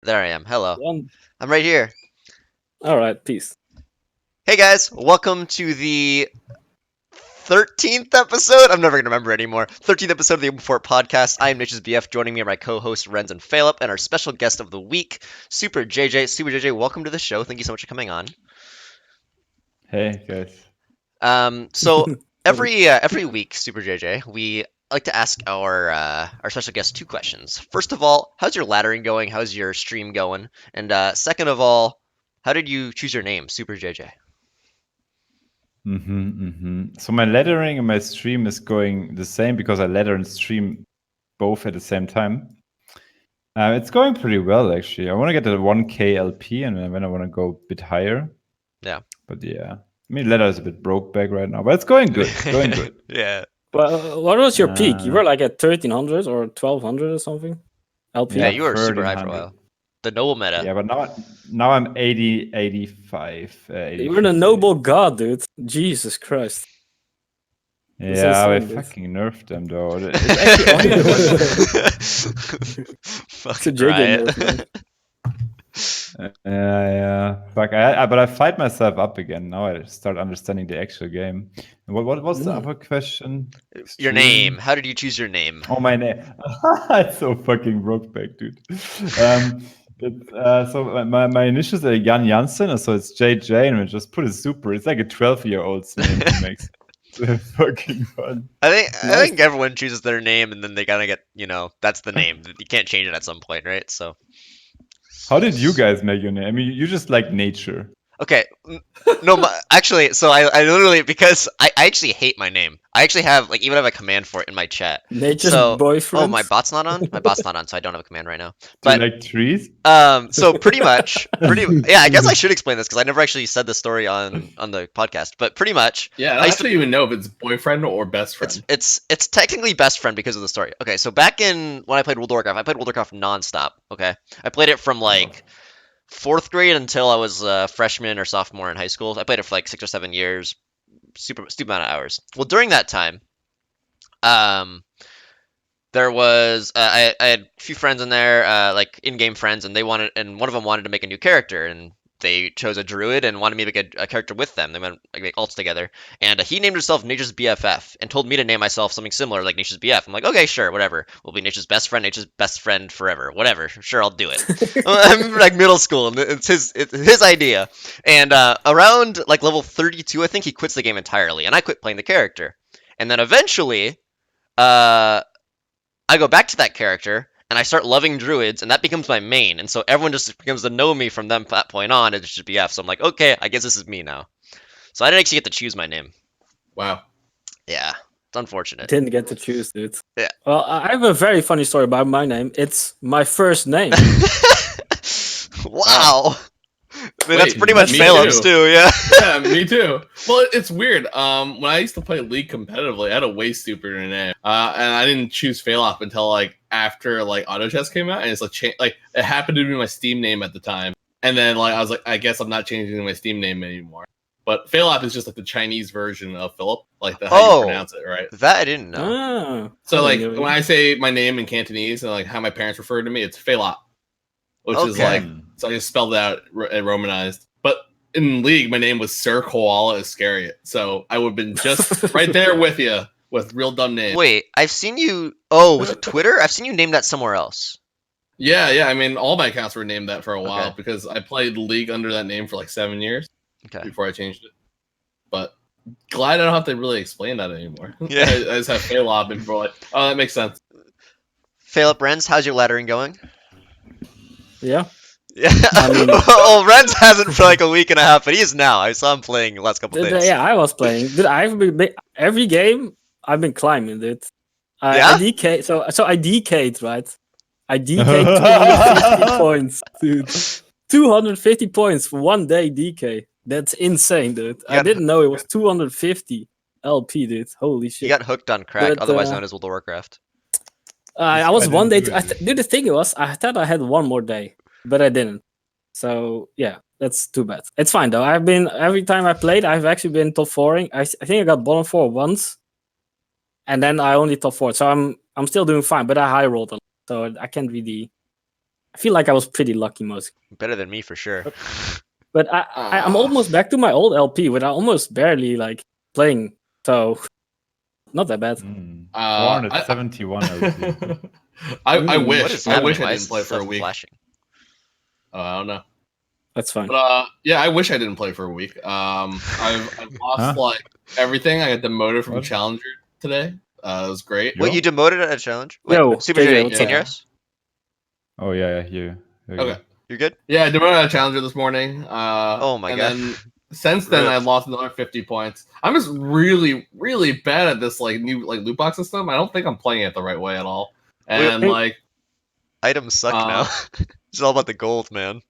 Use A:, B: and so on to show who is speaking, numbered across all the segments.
A: There I am. Hello.
B: One.
A: I'm right here.
B: All right, peace.
A: Hey guys, welcome to the 13th episode. I'm never going to remember anymore. 13th episode of the Open Fort podcast. I am Nich's BF. Joining me are my co-hosts Renz and Phalip, and our special guest of the week, Superjj. Superjj, welcome to the show. Thank you so much for coming on.
C: Hey guys.
A: So every week, Superjj, we like to ask our special guest two questions. First of all, how's your laddering going? How's your stream going? And second of all, how did you choose your name, Superjj?
C: So my lettering and my stream is going the same because I letter and stream both at the same time. It's going pretty well actually. I want to get a 1K LP and then I want to go a bit higher.
A: Yeah.
C: But yeah, I mean letter is a bit broke back right now, but it's going good. It's going good.
A: Yeah.
B: Well, what was your peak? You were like at 1300 or 1200 or something? LP?
A: Yeah, you were super high for a
C: 1300.
A: while. The noble meta.
C: Yeah, but now I'm 80, 85.
B: You were the noble god, dude. Jesus Christ. That's
C: Yeah, I
B: insane, dude.
C: fucking nerfed them though. It's actually only
A: Fucking
B: It's a JJ
A: riot.
B: nerf, man.
C: yeah. Fuck, but I fight myself up again. Now I start understanding the actual game. And what was the other question?
A: Your
C: Stream?
A: name. How did you choose your name?
C: Oh, my name. It's so fucking broke back, dude. So my initials are Jan Jansen, so it's JJ, and we just put a super. It's like a 12-year-old's name he makes. It's fucking fun.
A: I think everyone chooses their name and then they gotta get, that's the name. You can't change it at some point, right? So
C: How did you guys make your name? I mean, you just like nature.
A: okay, no, actually, so I literally, because I actually hate my name. I actually have, even have a command for it in my chat.
B: Nature's
A: So,
B: boyfriend.
A: oh, my bot's not on? My bot's not on, so I don't have a command right now.
C: Do
A: But,
C: you like trees?
A: so pretty much, yeah, I guess I should explain this because I never actually said the story on the podcast. But pretty much,
D: Yeah, I don't even know if it's boyfriend or best friend.
A: it's technically best friend because of the story. Okay, so back when I played World of Warcraft, I played World of Warcraft nonstop. Okay, I played it from fourth grade until I was a freshman or sophomore in high school. I played it for 6 or 7 years, stupid amount of hours. Well, during that time, there was I had a few friends in there, in-game friends, and one of them wanted to make a new character, and they chose a druid and wanted me to make a character with them. They went make alts together, and he named himself Nature's BFF and told me to name myself something similar like Nature's BF. I'm like, okay, sure, whatever. We'll be Nature's best friend forever, whatever. Sure, I'll do it. I'm middle school, and it's his idea. And around level 32, I think he quits the game entirely, and I quit playing the character. And then eventually, I go back to that character. And I start loving druids, and that becomes my main. And so everyone just becomes to know me from that point on. It's just BF. So I'm like, okay, I guess this is me now. So I didn't actually get to choose my name.
D: Wow.
A: Yeah, it's unfortunate.
B: Didn't get to choose, dude.
A: Yeah.
B: Well, I have a very funny story about my name. It's my first name.
A: Wow. I mean, that's
D: Wait,
A: pretty much
D: me
A: Phalip's too, yeah.
D: Yeah, me too. Well, it's weird. When I used to play League competitively, I had a way stupider name, and I didn't choose Phalop until after Auto Chess came out, and it's it happened to be my Steam name at the time, and then I was like, I guess I'm not changing my Steam name anymore. But Phalop is just the Chinese version of Philip, how you pronounce it, right?
A: That I didn't know.
D: So when I say my name in Cantonese and how my parents refer to me, it's Phalop, which is so I just spelled it out and romanized. But in League, my name was Sir Koala Iscariot, so I would have been just right there with you with real dumb name.
A: Wait, I've seen you. Oh, was it Twitter? I've seen you name that somewhere else.
D: Yeah. I mean, all my accounts were named that for a while
A: Okay.
D: because I played League under that name for 7 years before I changed it. But glad I don't have to really explain that anymore.
A: Yeah.
D: I just have Phalop, and people are like, oh, that makes sense.
A: Phalip, Renz, how's your laddering going?
B: Yeah.
A: Yeah.
B: I mean-
A: Well, Renz hasn't for a week and a half, but he is now. I saw him playing the last couple days.
B: Yeah, I was playing. Dude, every game I've been climbing, dude.
A: Yeah?
B: I DK. So I DK'd, right? I DK'd 250 points, dude. 250 points for 1 day DK. That's insane, dude. I didn't know it was 250 LP, dude. Holy shit.
A: He got hooked on crack,
B: But,
A: otherwise known as World of Warcraft.
B: I was
C: I
B: one day.
C: didn't do it.
B: Dude, the thing was, I thought I had one more day, but I didn't. So yeah, that's too bad. It's fine though. Every time I played, I've actually been top fouring. I think I got bottom four once, and then I only top four. So I'm still doing fine, but I high rolled a lot, so I can't really I feel like I was pretty lucky most.
A: Better than me for sure.
B: But I'm almost back to my old LP, with I almost barely like playing. So not that bad.
C: 471 LP.
D: I
B: Ooh,
D: wish.
A: What is
D: I
A: happening?
D: wish I
A: Why
D: didn't
A: is
D: play
A: this
D: for a
A: stuff
D: week.
A: flashing?
D: I don't know.
B: That's fine.
D: But yeah, I wish I didn't play for a week. I've lost
C: Huh?
D: like everything. I got demoted from
C: What?
D: Challenger today. It was great.
C: Yo?
A: Wait, you demoted at a challenge? Wait,
B: Yo,
A: Super
B: JJ,
A: J,
B: what's
A: can
D: up?
A: you hear us?
C: Oh yeah, here. There you
D: Okay.
C: go.
A: You're good?
D: Yeah, I demoted a Challenger this morning.
A: Oh my
D: and
A: god.
D: then since then
A: Rip.
D: I've lost another 50 points. I'm just really, really bad at this like new like loot box system. I don't think I'm playing it the right way at all. And
B: Wait.
D: like
A: Items suck now. It's all about the gold, man.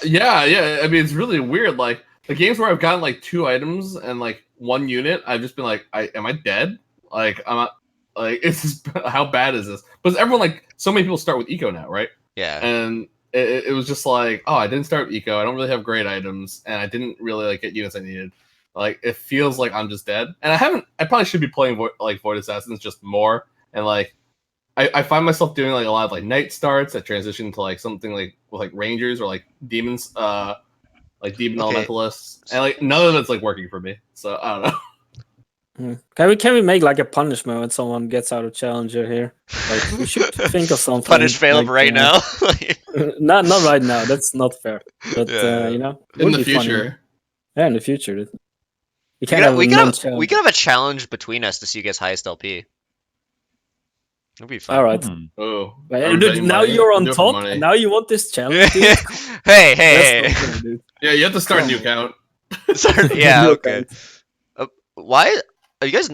D: yeah. I mean, it's really weird. Like the games where I've gotten like 2 items and like 1 unit, I've just been like, am I dead? Like I'm not. Like it's just, how bad is this? But everyone like so many people start with eco now, right?
A: Yeah.
D: And it was just like, oh, I didn't start with eco. I don't really have great items, and I didn't really like get units I needed. Like it feels like I'm just dead, and I haven't. I probably should be playing Void Assassins just more, and like I find myself doing like a lot of like night starts that transition to like something like with like rangers or like demons, like demon
A: Okay.
D: elementalists, and like none of it's like working for me. So I don't know.
B: Can we make like a punishment when someone gets out of Challenger here? Like we should think of something.
A: Punish Phaleb
B: like,
A: right now.
B: Not right now. That's not fair. But
A: Yeah.
B: you know, it
D: In
B: would
D: the
B: be funny.
D: future,
B: Yeah, in the future. We
A: we
B: can't
A: could
B: have a
A: we
B: non-challenge.
A: could have a challenge between us to see who gets highest LP. It'd be fun.
B: All right.
D: oh,
B: But,
D: are we
B: dude,
D: betting
B: now
D: money?
B: you're
D: I'm
B: on
D: doing
B: top,
D: money.
B: and now you want this challenge, dude?
A: hey,
B: That's
A: hey,
B: not fair, dude.
D: Yeah, you have to start a new
B: Come
D: count.
A: Sorry, yeah,
B: New
A: okay. Why are you guys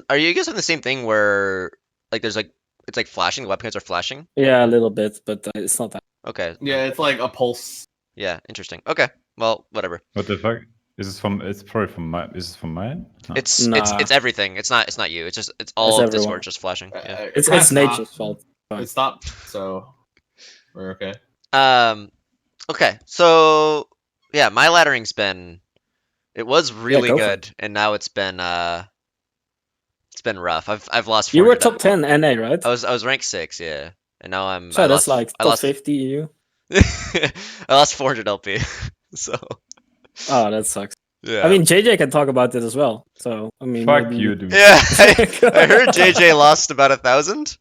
A: having the same thing where like there's like it's like flashing, the webcams are flashing?
B: Yeah, a little bit, but it's not that.
A: Okay.
D: Yeah, it's like a pulse.
A: Yeah, interesting. Okay. Well, whatever.
C: What the fuck? Is this from? It's probably from my. Is this from mine? No.
A: It's
B: Nah.
A: it's everything. It's not you. It's just it's all
B: It's
A: of Discord
B: everyone.
A: just flashing. Yeah.
B: It's
D: kinda stopped.
B: nature's fault.
D: It stopped, so we're okay.
A: Okay. So yeah, my laddering's been it was really
B: go for
A: good, and now it's been rough. I've lost.
B: You were
A: 400
B: top 10 NA, right?
A: I was ranked 6, yeah, and now I'm.
B: So
A: I
B: that's
A: lost,
B: like
A: I
B: top
A: lost
B: 50 EU.
A: I lost 400 LP. So
B: Oh, that sucks.
A: yeah.
B: I mean, JJ can talk about it as well. So I mean,
C: Fuck
B: maybe...
C: you, dude.
A: Yeah, I heard JJ lost about 1,000,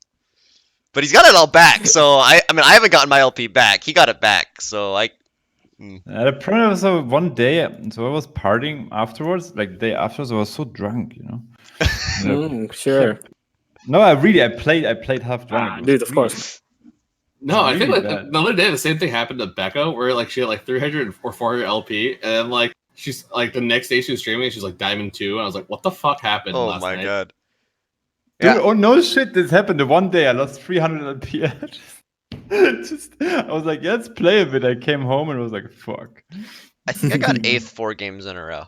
A: but he's got it all back. So I mean, I haven't gotten my LP back. He got it back. So I.
C: The problem was one day, so I was partying afterwards. Like the day afterwards, I was so drunk, you know.
B: Sure.
C: No, I played half drunk. It was
B: Dude, of
C: really-
B: course.
D: No, I think
C: Really
D: like
C: bad.
D: the other day the same thing happened to Becca, where like she had like 300 or 400 LP, and then like she's like the next day she was streaming, she's like Diamond 2, and I was like, what the fuck happened
A: Oh
D: last
A: my
D: night?
A: god.
C: Dude,
A: Yeah.
C: oh no shit, this happened. The one day I lost 300 LP. I was like, yeah, let's play a bit. I came home and was like, fuck.
A: I think I got 8th 4 games in a row.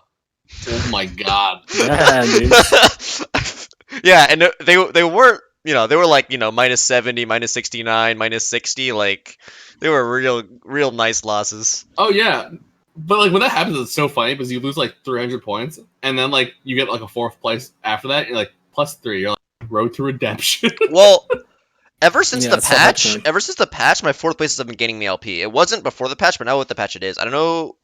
D: Oh my god.
B: Yeah, dude.
A: Yeah, and they weren't, they were like, minus 70, minus 69, minus 60, like they were real nice losses.
D: Oh yeah. But like when that happens, it's so funny because you lose like 300 points, and then like you get like a 4th place after that, and you're like +3. You're like road to redemption.
A: Well, ever since
B: Yeah,
A: the
B: it's not
A: patch,
B: happening.
A: my 4th places have been gaining me LP. It wasn't before the patch, but now with the patch it is. I don't know.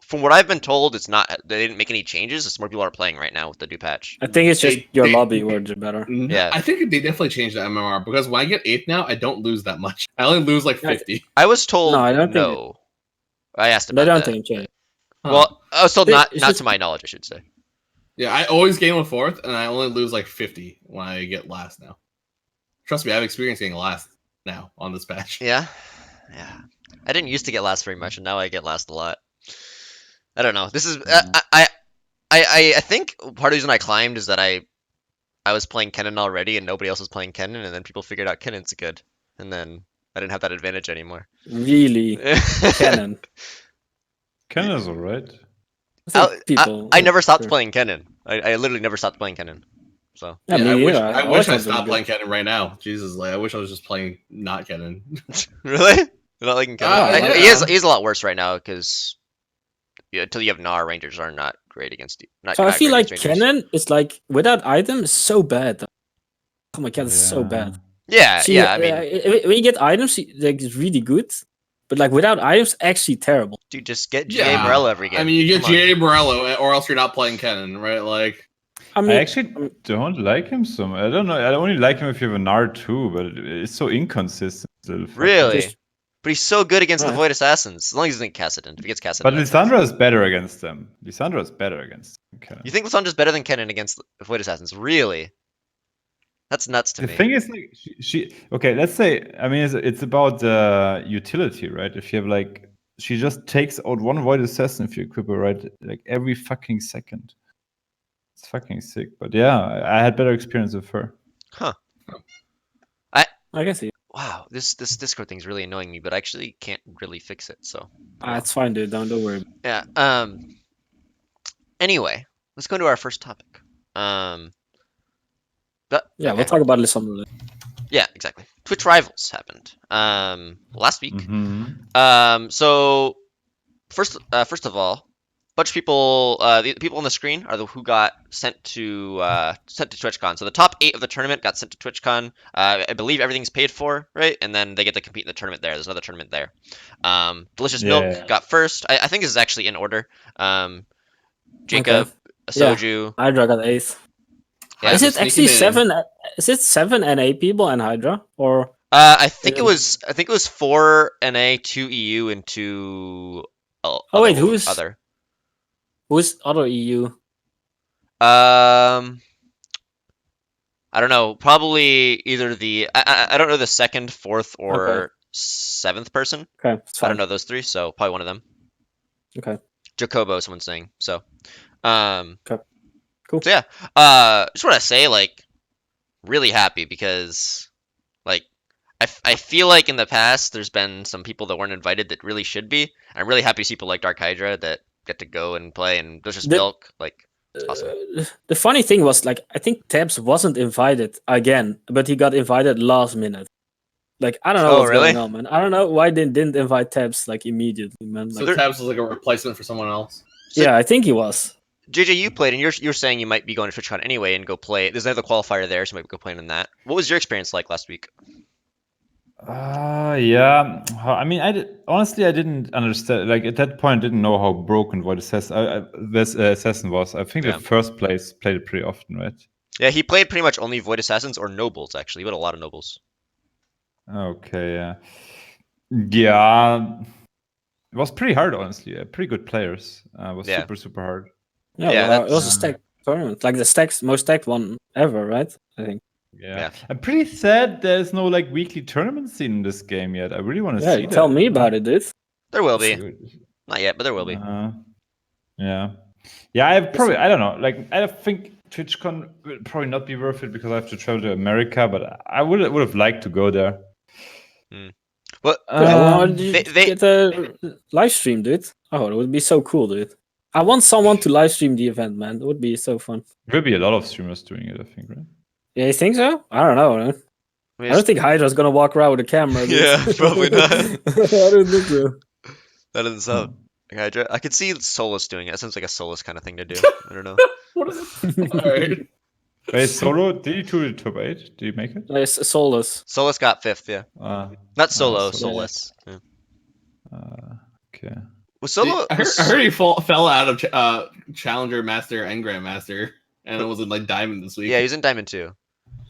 A: From what I've been told, it's not. They didn't make any changes. It's more people are playing right now with the new patch.
B: I think it's just your
D: They-
B: lobby words are better.
A: Yeah.
D: I think they definitely changed the MMR because when I get 8th now, I don't lose that much. I only lose like 50.
A: I was told
B: No, I don't think
A: no. I asked
B: But I
A: about
B: don't
A: that.
B: think change.
D: Huh.
A: Well, I was told
B: It-
A: not
B: it's
A: not
B: just-
A: to my knowledge, I should say.
D: Yeah, I always gain 4th, and I only lose like 50 when I get last now. Trust me, I have experience getting last now on this patch.
A: Yeah. I didn't used to get last very much, and now I get last a lot. I don't know. This is I think part of the reason I climbed is that I was playing Kennen already, and nobody else was playing Kennen, and then people figured out Kennen's good, and then I didn't have that advantage anymore.
B: Really, Canon.
C: Canada's alright.
A: I never stopped playing Kennen. I literally never stopped playing Kennen. So
B: Yeah,
D: Yeah,
B: me
D: I
B: neither.
D: wish I
B: always
D: stopped
B: been
D: playing Kennen right now. Jesus, like I wish I was just playing not Kennen.
A: really, you're not liking Kennen.
D: Yeah.
A: He's a lot worse right now because until you have Gnar, Rangers are not great against.
B: So I feel like
A: Rangers.
B: Canon is like without item is so bad. Oh my god, it's so
C: Yeah.
B: bad.
A: Yeah,
B: She,
A: yeah. I mean,
B: when you get items, like it's really good, but like without items, actually terrible.
A: dude, just get GA
D: Yeah,
A: Morello every game.
D: I mean, you get
A: Come on.
D: GA Morello, or else you're not playing Kennen, right? Like,
B: I mean,
C: I actually don't like him so much. I don't know. I only like him if you have a Nard too, but it's so inconsistent. Little fucker.
A: Really?
B: Just-
A: But he's so good against the
B: Alright.
A: Void Assassins. As long as he doesn't Cassident. If he gets Cassident,
C: But
A: that's
C: Lissandra is better against them. Lissandra is better against them. Okay.
A: You think Lissandra's better than Kennen against the Void Assassins? Really? That's nuts to
C: The
A: me.
C: thing is, like, she okay. Let's say, I mean, it's about utility, right? If you have like, she just takes out one Void Assassin if you equip her, right? Like every fucking second. It's fucking sick. But yeah, I had better experience with her.
A: Huh.
B: I can see.
A: Wow, this Discord thing's really annoying me, but I actually can't really fix it, so.
B: It's fine, dude. Don't worry.
A: Yeah. Anyway, let's go to our first topic.
B: Yeah,
A: okay.
B: we'll talk about Lissandra later.
A: Yeah, exactly. Twitch Rivals happened last week.
C: Mm-hmm.
A: So first of all, a bunch of people, the people on the screen are who got sent to TwitchCon. So the top 8 of the tournament got sent to TwitchCon. I believe everything's paid for, right? And then they get to compete in the tournament there. There's another tournament there. Delicious Milk got first. I think this is actually in order. Jacob, Soju.
B: Hydra got 8th.
A: Yeah,
B: Is it
D: sneaking
B: actually
D: in.
B: 7? Is it 7 NA people and Hydra, or
A: I think it was 4 NA, 2 EU, and 2.
B: wait, who's
A: other?
B: Who's other EU?
A: I don't know. Probably either the I don't know the 2nd, 4th, or 7th person.
B: Okay, it's
A: I
B: fine.
A: don't know those 3, so probably one of them.
B: Okay.
A: Jacobo, someone's saying. So,
B: Okay. Cool.
A: So yeah, just want to say, like, really happy because, like, I feel like in the past there's been some people that weren't invited that really should be. I'm really happy to see people like Dark Hydra that get to go and play, and Delicious Milk, like, it's awesome.
B: The funny thing was, like, I think Tabs wasn't invited again, but he got invited last minute. Like, I don't know what's
A: really?
B: going on, man. I don't know why they didn't invite Tabs like immediately, man.
D: so
B: Like,
D: Tabs was like a replacement for someone else.
A: So-
B: yeah, I think he was.
A: JJ, you played, and you're saying you might be going to TwitchCon anyway and go play. There's another qualifier there, so you might go playing in that. What was your experience like last week?
C: Yeah. I mean, honestly, I didn't understand. Like at that point, I didn't know how broken Void Assassin was. I think
A: Yeah.
C: the first place played it pretty often, right?
A: Yeah, he played pretty much only Void Assassins or Nobles, actually. He had a lot of Nobles.
C: Okay, yeah. Yeah. It was pretty hard, honestly. Pretty good players. It was
A: Yeah.
C: super hard.
B: Yeah,
A: Yeah,
B: well, it was a
C: that's-
B: stacked tournament, like the most stacked one ever, right? I think.
C: Yeah. I'm pretty sad there's no like weekly tournament scene in this game yet. I really want to
B: Yeah,
C: see
B: you
C: that.
B: tell me about it, dude.
A: There will be. Not yet, but there will be.
C: Yeah. Yeah, I don't know. Like, I think TwitchCon will probably not be worth it because I have to travel to America, but I would have liked to go there.
A: Well,
B: Why did you
A: they-
B: get a live stream, dude? Oh, it would be so cool, dude. I want someone to live stream the event, man. It would be so fun.
C: There will be a lot of streamers doing it, I think, right?
B: Yeah, you think so? I don't know, man.
A: I mean,
B: I don't think Hydra's gonna walk around with a camera. Dude.
A: Yeah, probably not.
B: I don't think so.
A: that doesn't sound like Hydra. I could see Solus doing it. That sounds like a Solus kind of thing to do. I don't know.
D: What is it? All right.
C: Wait, Solo, did you do the top 8? Did you make it?
B: It's soulless.
A: Solus got 5th, yeah. Not Solo,
C: Solo.
A: Solus. Yeah.
C: Okay.
A: Was Solo?
D: I heard he fell out of Challenger Master and Grandmaster, and it was in like Diamond this week.
A: Yeah, he's in Diamond 2.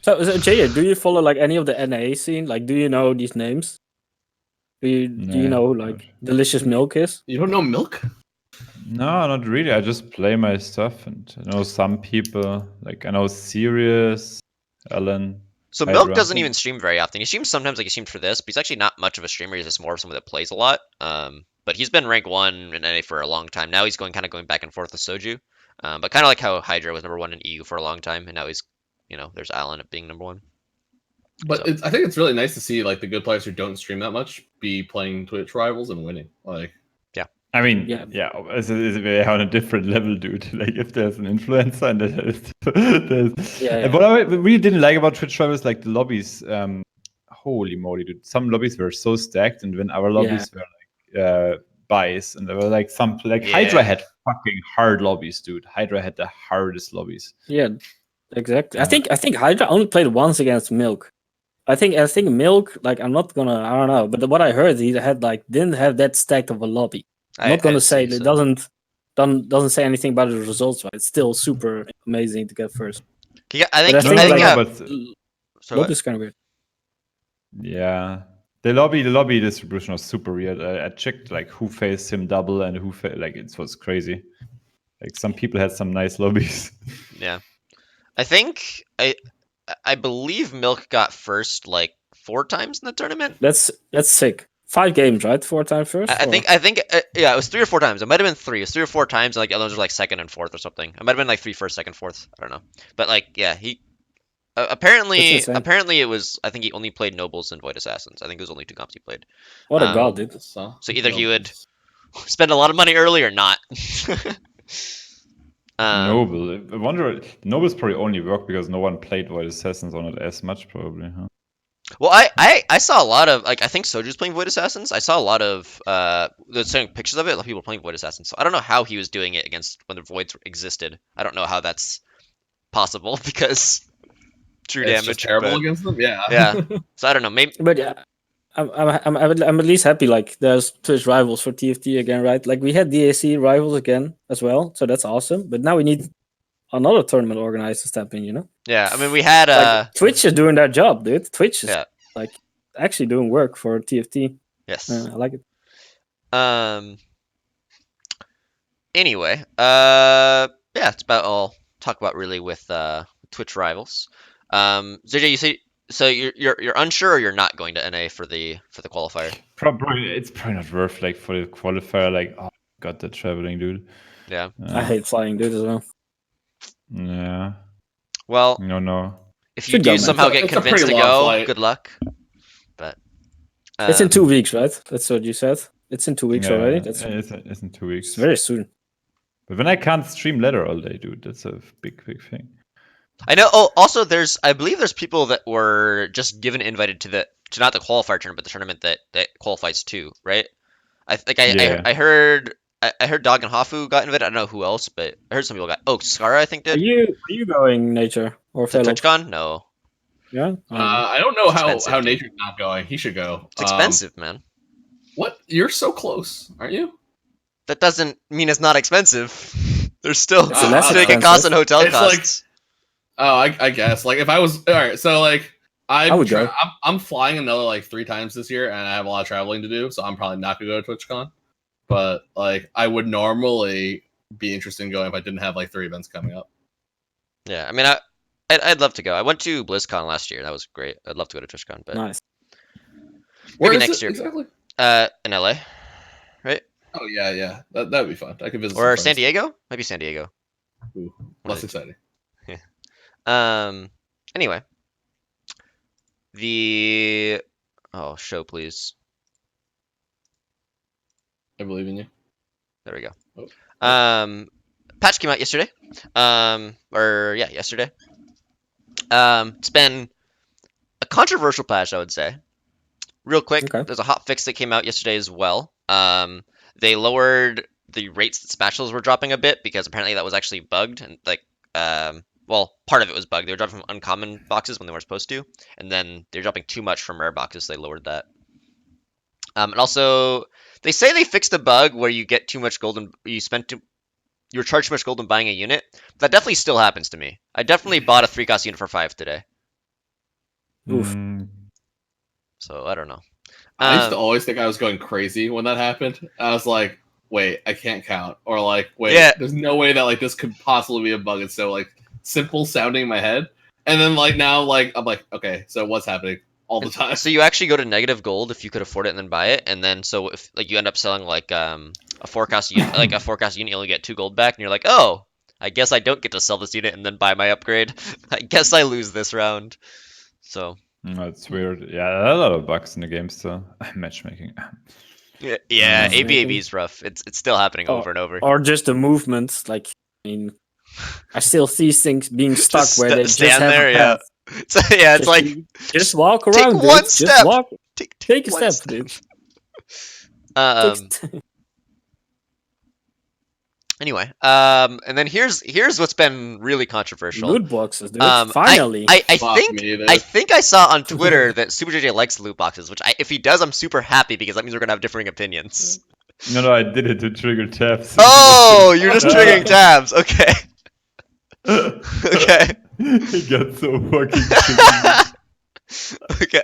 B: So Jay, do you follow like any of the NA scene? Like, do you know these names? Do you know who, like Delicious Milk is?
D: You don't know Milk?
C: No, not really. I just play my stuff and I know some people. Like, I know Sirius, Ellen.
A: So
C: Hydra.
A: Milk doesn't even stream very often. He streams sometimes, like he streamed for this, but he's actually not much of a streamer. He's just more of someone that plays a lot. But he's been rank 1 in NA for a long time. Now he's going back and forth with Soju. But kind of like how Hydra was number 1 in EU for a long time, and now he's, there's Alan at being number 1.
D: But I think it's really nice to see like the good players who don't stream that much be playing Twitch Rivals and winning. Like,
C: I mean,
B: Yeah.
C: it's on a different level, dude. Like, if there's an influencer and there's...
B: Yeah.
C: And what I really didn't like about Twitch Rivals, like the lobbies, holy moly, dude. Some lobbies were so stacked, and when our lobbies were like buys, and there were like some, like Hydra had fucking hard lobbies, dude. Hydra had the hardest lobbies.
B: Yeah, exactly. I think Hydra only played once against Milk. I think Milk, like I don't know, but what I heard, he had like didn't have that stacked of a lobby. I'm not gonna say that doesn't say anything about the results, right? It's still super amazing to get first.
A: Yeah,
B: But
A: I think
C: no,
A: yeah.
C: but
B: lobby is kind of weird.
C: yeah, the lobby distribution was super weird. I checked like who faced him double and who like it was crazy. Like some people had some nice lobbies.
A: Yeah, I think I believe Milk got first like 4 times in the tournament.
B: That's sick. 5 games, right? 4 times first.
A: I think yeah, it was 3 or 4 times. It might have been 3. It was 3 or 4 times. And, like others were like second and fourth or something. It might have been like 3 first, second, fourth. I don't know. But like yeah, he apparently it was. I think he only played nobles and void assassins. I think it was only 2 comps he played.
B: What a god, dude.
A: So either he would spend a lot of money early or not.
C: Noble. I wonder. Nobles probably only work because no one played void assassins on it as much, probably. Huh?
A: Well, I saw a lot of like I think Soju's playing Void Assassins. I saw a lot of they're showing pictures of it. A lot of people playing Void Assassins. So I don't know how he was doing it against when the Voids existed. I don't know how that's possible because true
D: it's
A: damage
D: just terrible
A: but,
D: against them. Yeah.
A: Yeah. So I don't know. Maybe.
B: But yeah, I'm at least happy. Like there's Twitch rivals for TFT again, right? Like we had DAC rivals again as well, so that's awesome. But now we need another tournament organized to step in. You know?
A: Yeah. I mean, we had
B: like, Twitch is doing their job, dude. Twitch is
A: yeah.
B: like actually doing work for TFT.
A: Yes.
B: I like it.
A: Anyway, yeah, it's about all talk about really with Twitch rivals. ZJ, you say so you're unsure or you're not going to NA for the qualifier?
C: Probably it's probably not worth like for the qualifier. Like oh god, the traveling dude.
A: Yeah.
B: I hate flying, dude, as well.
C: Yeah.
A: Well,
C: no.
A: If you do somehow get convinced to go, good luck. But
B: it's in 2 weeks, right? That's what you said. It's in 2 weeks already. That's
C: it's in 2 weeks.
B: It's very soon.
C: But when I can't stream ladder all day, dude, that's a big thing.
A: I know. Oh, also, I believe there's people that were just given invited to not the qualifier tournament, but the tournament that qualifies too, right? I heard Dog and Hafu got invited. I don't know who else, but I heard some people got. Oh, Skara, I think did.
B: Are you going Nature or
A: to
B: Fellow?
A: TwitchCon? No.
B: Yeah.
D: I don't know how Nature's not going. He should go.
A: It's expensive, man.
D: What? You're so close, aren't you?
A: That doesn't mean it's not expensive. There's still
B: less
A: ticket costs and hotel costs.
D: I guess. Like if I was all right, so like
B: I would go.
D: I'm flying another like 3 times this year, and I have a lot of traveling to do, so I'm probably not gonna go to TwitchCon. But like I would normally be interested in going if I didn't have like 3 events coming up.
A: Yeah, I mean, I'd love to go. I went to BlizzCon last year. That was great. I'd love to go to TwitchCon, but
B: nice.
D: Where
A: maybe
D: is
A: next
D: it
A: year.
D: exactly?
A: In LA, right?
D: Oh yeah. That would be fun. I could visit.
A: Or San Diego? Maybe San Diego.
D: Ooh, less exciting.
A: Anyway, show please.
D: I believe in you.
A: There we go.
D: Oh.
A: Patch came out yesterday. Yesterday. It's been a controversial patch, I would say. Real quick, There's a hot fix that came out yesterday as well. They lowered the rates that spatulas were dropping a bit because apparently that was actually bugged and like part of it was bugged. They were dropping from uncommon boxes when they weren't supposed to, and then they're dropping too much from rare boxes, so they lowered that. And also, they say they fixed the bug where you get too much gold and you were charged too much gold in buying a unit. That definitely still happens to me. I definitely bought a 3-cost unit for 5 today.
B: Oof.
A: So I don't know.
D: I used to always think I was going crazy when that happened. I was like, wait, I can't count. Or like, wait, there's no way that like this could possibly be a bug. It's so like simple sounding in my head. And then like now like I'm like, okay, so what's happening all the time?
A: So you actually go to negative gold if you could afford it and then buy it. And then so if like you end up selling like a 4-cost unit, you only get 2 gold back, and you're like, oh, I guess I don't get to sell this unit and then buy my upgrade. I guess I lose this round. So
C: that's weird. Yeah, there are a lot of bugs in the game still. Matchmaking.
A: Yeah, ABAB is rough. It's still happening over and over.
B: Or just the movements. Like, I mean, I still see things being stuck where they
A: stand
B: just
A: there. Yeah, so, yeah, it's like
B: just walk around.
A: Take one step.
B: Just walk. Take a
A: one
B: step, dude.
A: Anyway, Anyway, and then here's what's been really controversial.
B: Loot boxes, dude.
A: I
B: Finally.
D: Fuck me, dude.
A: think I saw on Twitter that Superjj likes loot boxes, which if he does, I'm super happy because that means we're gonna have differing opinions.
C: No, I did it to trigger tabs.
A: Oh, you're just triggering tabs. Okay. Okay.
C: It got so fucking triggered.
A: Okay.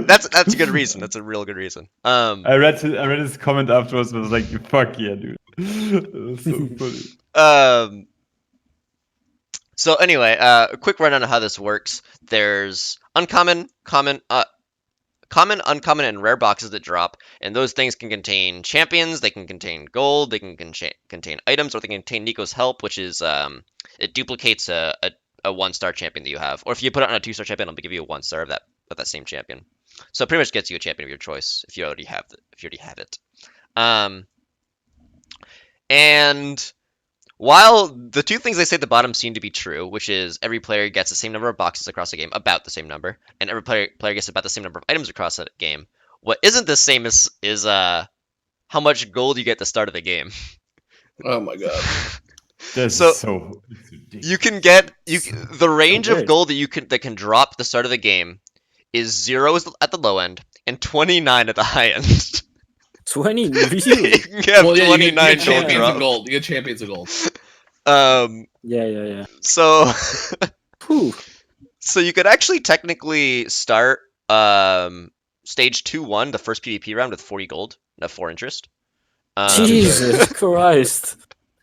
A: That's a good reason. That's a real good reason.
C: I read his comment afterwards and was like, fuck yeah, dude. That was so funny.
A: So anyway, a quick rundown of how this works. There's uncommon, common, uncommon, and rare boxes that drop, and those things can contain champions, they can contain gold, they can contain items, or they can contain Nico's help, which is it duplicates a 1-star champion that you have, or if you put it on a 2-star champion, it'll give you a 1-star of that same champion. So it pretty much gets you a champion of your choice if you already have it. And while the two things they say at the bottom seem to be true, which is every player gets the same number of boxes across the game, about the same number, and every player gets about the same number of items across the game, what isn't the same is how much gold you get at the start of the game.
D: Oh my god.
C: That's
A: So-
C: so
A: You can get the range of
B: weird.
A: gold that can drop at the start of the game is 0 at the low end and 29 at the high end.
B: 20,
A: You
B: really?
A: can get
D: Well, yeah, you
A: 29
D: get
A: gold
D: champions
A: drop.
D: of gold. You get champions of gold.
B: Yeah.
A: So
B: Whew.
A: so you could actually technically start stage 2-1, the first PvP round, with 40 gold, at 4 interest.
B: Jesus Christ.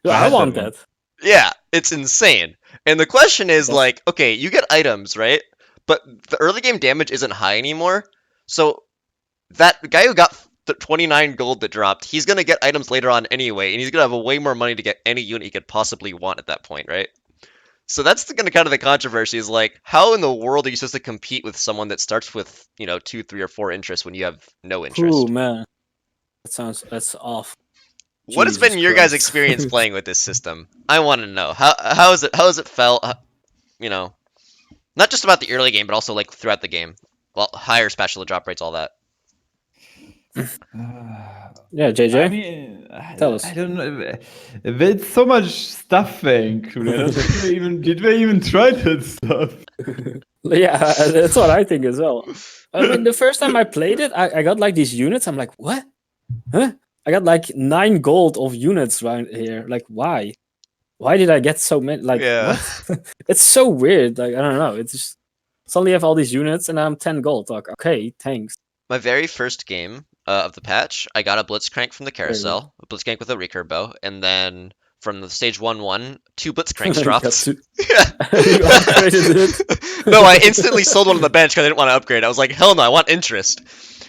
B: Dude,
C: I
B: I
C: had
B: want
C: that one.
B: that.
A: Yeah, it's insane. And the question is,
B: That's-
A: like, okay, you get items, right? But the early game damage isn't high anymore. So that guy who got the 29 gold that dropped, he's going to get items later on anyway, and he's going to have way more money to get any unit he could possibly want at that point, right? So that's the kind of the controversy is like, how in the world are you supposed to compete with someone that starts with, 2, 3, or 4 interest when you have no interest?
B: Oh man. That's off.
A: What has
B: Jesus
A: been your guys'
B: Christ.
A: experience playing with this system? I want to know. How has it felt? Not just about the early game, but also like throughout the game. Well, higher spatula drop rates, all that.
B: Yeah, JJ.
C: I mean,
B: Tell us.
C: I don't know. There's so much stuff included. Did we even try that stuff?
B: Yeah, that's what I think as well. I mean, the first time I played it, I got like these units. I'm like, what? Huh? I got like 9 gold of units right here. Like, why? Why did I get so many? Like,
A: Yeah.
B: what? It's so weird. Like, I don't know. It's just suddenly I have all these units and I'm 10 gold. Like, okay, thanks.
A: My very first game of the patch, I got a Blitzcrank from the carousel, a Blitzcrank with a recurve bow, and then from the stage 1-1, 2 Blitzcranks
B: You got
A: dropped.
B: to-
A: Yeah.
B: You upgraded it.
A: No, I instantly sold one on the bench because I didn't want to upgrade. I was like, hell no, I want interest.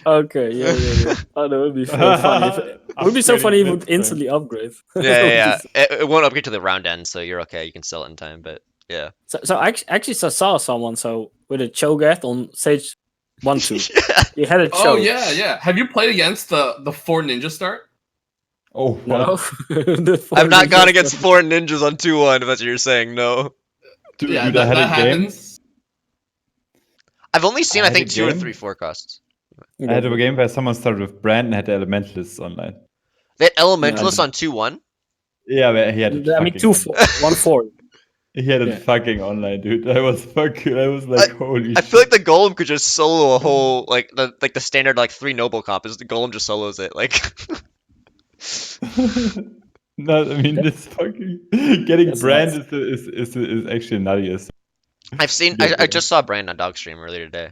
B: Okay, yeah. Oh, that would be so funny. It would be so funny if it would instantly upgrade.
A: Yeah. It won't upgrade to the round end, so you're okay. You can sell it in time, but yeah.
B: So I actually saw someone with a Cho'Gath on stage 1-2.
A: Yeah.
B: He had a
D: Oh
B: Cho.
D: yeah. Have you played against the 4 ninja start?
C: Oh, what?
B: No. The
A: I've not
B: four
A: gone
B: ninjas.
A: against 4 ninjas on 2-1, if that's what you're saying, no.
C: Dude,
D: Yeah,
C: dude,
D: that,
C: I had
D: that
C: a game.
D: happens.
A: I've only seen,
C: I
A: I
C: had
A: think,
C: a
A: 2 or
C: game.
A: 3 forecasts.
C: I had a game where someone started with Brand and had the Elementalists online.
A: They had Elementalists on 2-1?
C: Yeah, but he had it.
B: I mean,
C: fucking
B: 1-4.
C: He had it
B: Yeah.
C: fucking online, dude. I was like, holy
A: I feel like the Golem could just solo a whole, like the standard, 3 noble comp is the Golem just solos it, like...
C: No, I mean, this fucking getting
B: That's
C: Brand
B: nuts.
C: is actually nuttiest.
A: I've seen,
C: Yeah,
A: I just saw Brand on Dogstream earlier today.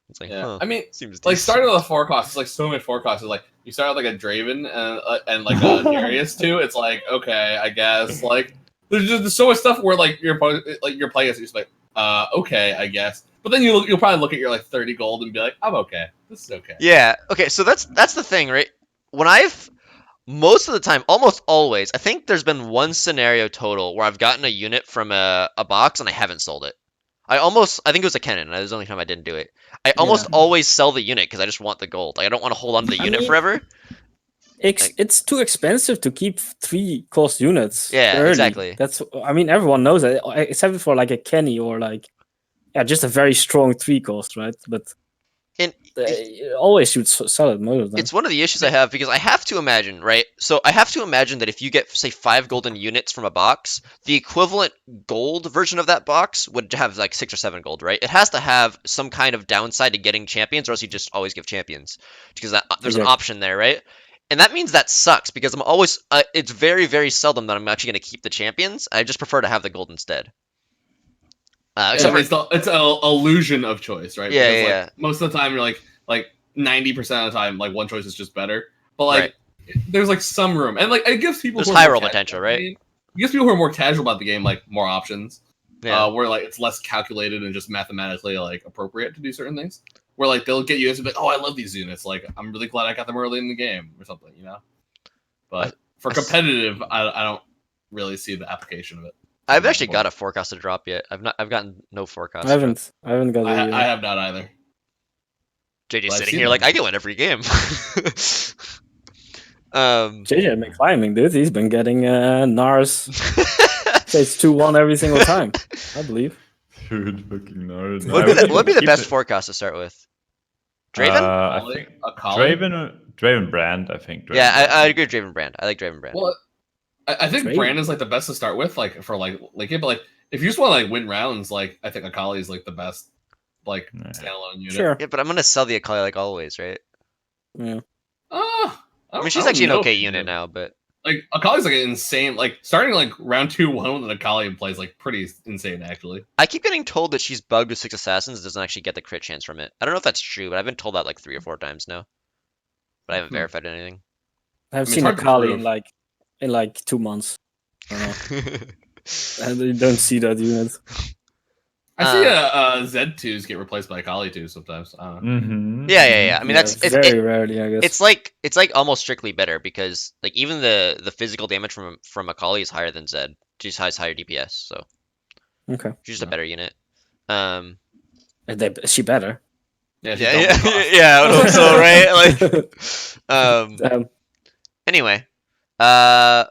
A: It's like,
D: Yeah.
A: huh,
D: I mean,
A: seems
D: like
A: decent.
D: starting with the forecast, it's like so many forecasts. Like you start with like a Draven and like a Darius too. It's like okay, I guess. Like there's so much stuff where like you're playing against, you're just like okay, I guess. But then you'll probably look at your like 30 gold and be like, I'm okay. This is okay.
A: Yeah, okay, so that's the thing, right? When most of the time, almost always, I think there's been one scenario total where I've gotten a unit from a box and I haven't sold it. I think it was a cannon, and that was the only time I didn't do it. I almost always sell the unit because I just want the gold. Like, I don't want to hold on to the unit
B: mean,
A: forever.
B: It's too expensive to keep 3 cost units.
A: Yeah,
B: early.
A: exactly.
B: I mean, everyone knows that, except for like a Kenny or like, just a very strong 3 cost, right? But
A: And
B: They always shoot solid most of them.
A: it's one of the issues I have because I have to imagine, right? So I have to imagine that if you get, say, 5 golden units from a box, the equivalent gold version of that box would have like 6 or 7 gold, right? It has to have some kind of downside to getting champions, or else you just always give champions because there's an
B: Exactly.
A: option there, right? And that means that sucks because I'm always. It's very, very seldom that I'm actually going to keep the champions. I just prefer to have the gold instead. Except for
D: It's an illusion of choice, right?
A: Yeah,
D: Because,
A: yeah,
D: like, most of the time, you're like 90% of the time, like one choice is just better. But like, there's like some room, and like it gives people
A: there's
D: who are
A: high
D: more
A: roll
D: casual
A: potential,
D: about the
A: right?
D: game- It gives people who are more casual about the game like more options.
A: Yeah.
D: Where like it's less calculated and just mathematically like appropriate to do certain things. Where like they'll get units and be like, oh, I love these units. Like I'm really glad I got them early in the game or something, you know. But for competitive, I don't really see the application of it.
A: I've actually got a forecast to drop yet. I've gotten no forecast.
B: I haven't got it.
D: I have not either.
A: JJ's
D: Well, I've
A: sitting
D: seen
A: here like
D: them.
A: I can win every game.
B: JJ been climbing, dude. He's been getting Nars stage 2-1 every single time, I believe.
C: Dude, fucking nerd.
A: what would be the best forecast to start with? Draven?
C: I
D: Akali?
C: think
D: Akali?
C: Draven Brand. I think.
A: Yeah,
C: Draven
A: I
C: Brand.
A: agree with Draven Brand. I like Draven Brand.
D: Well, I think
B: Draven.
D: Brandon's like the best to start with, like for like it. But like if you just want to like win rounds, like I think Akali is like the best, like
C: Yeah.
D: standalone unit.
B: Sure.
A: Yeah, but I'm gonna sell the Akali like always, right?
B: Yeah.
A: I mean, she's actually an okay unit now, but
D: Like Akali's like an insane. Like starting like round 2-1 with an Akali in play is like pretty insane actually.
A: I keep getting told that she's bugged with 6 assassins. Doesn't actually get the crit chance from it. I don't know if that's true, but I've been told that like 3 or 4 times now. But I haven't verified anything.
B: I've
D: it's
B: seen
D: hard to
B: Akali
D: prove.
B: in like 2 months. I don't know. And you don't see that unit.
D: I see Z2s get replaced by Akali too sometimes. I don't know.
C: Mhm.
A: Yeah. I mean, that's
B: Yeah, very rarely, I guess.
A: it's like almost strictly better because like even the physical damage from Akali is higher than Zed. She just has higher DPS, so
B: Okay.
A: she's just a better unit.
B: Is she better?
D: Yeah, she's
A: Yeah,
D: double cost.
A: yeah, I would hope so, right? Like, anyway, what are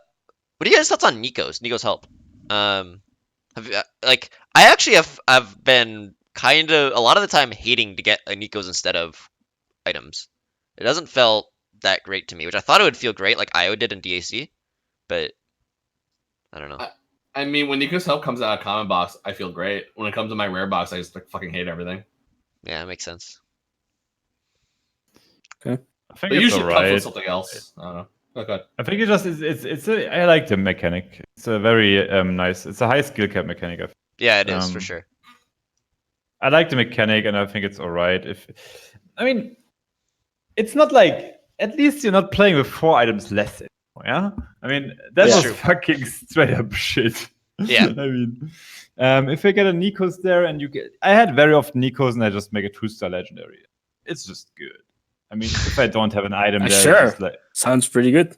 A: you guys' thoughts on Nico's help? Like, I actually have been kind of a lot of the time hating to get a Nico's instead of items. It doesn't feel that great to me, which I thought it would feel great like IO did in DAC, but I don't know.
D: I mean, when Nico's help comes out of common box, I feel great. When it comes to my rare box, I just like fucking hate everything.
A: Yeah, that makes sense.
C: I think
D: But
C: it's
D: usually it comes with
C: alright.
D: something else. I don't know. Okay.
C: I think it just I like the mechanic. It's a very nice. It's a high skill cap mechanic.
A: Yeah, it is for
C: Um,
A: sure.
C: I like the mechanic, and I think it's alright. I mean, it's not like at least you're not playing with 4 items less anymore. Yeah, I mean that
B: Yeah.
C: was
A: True.
C: fucking straight up shit.
A: Yeah.
C: I mean, if I get a Nikos there, and I had very often Nikos, and I just make a 2-star legendary. It's just good. I mean, if I don't have an item there,
B: Sure.
C: it's just like,
B: Sounds pretty good.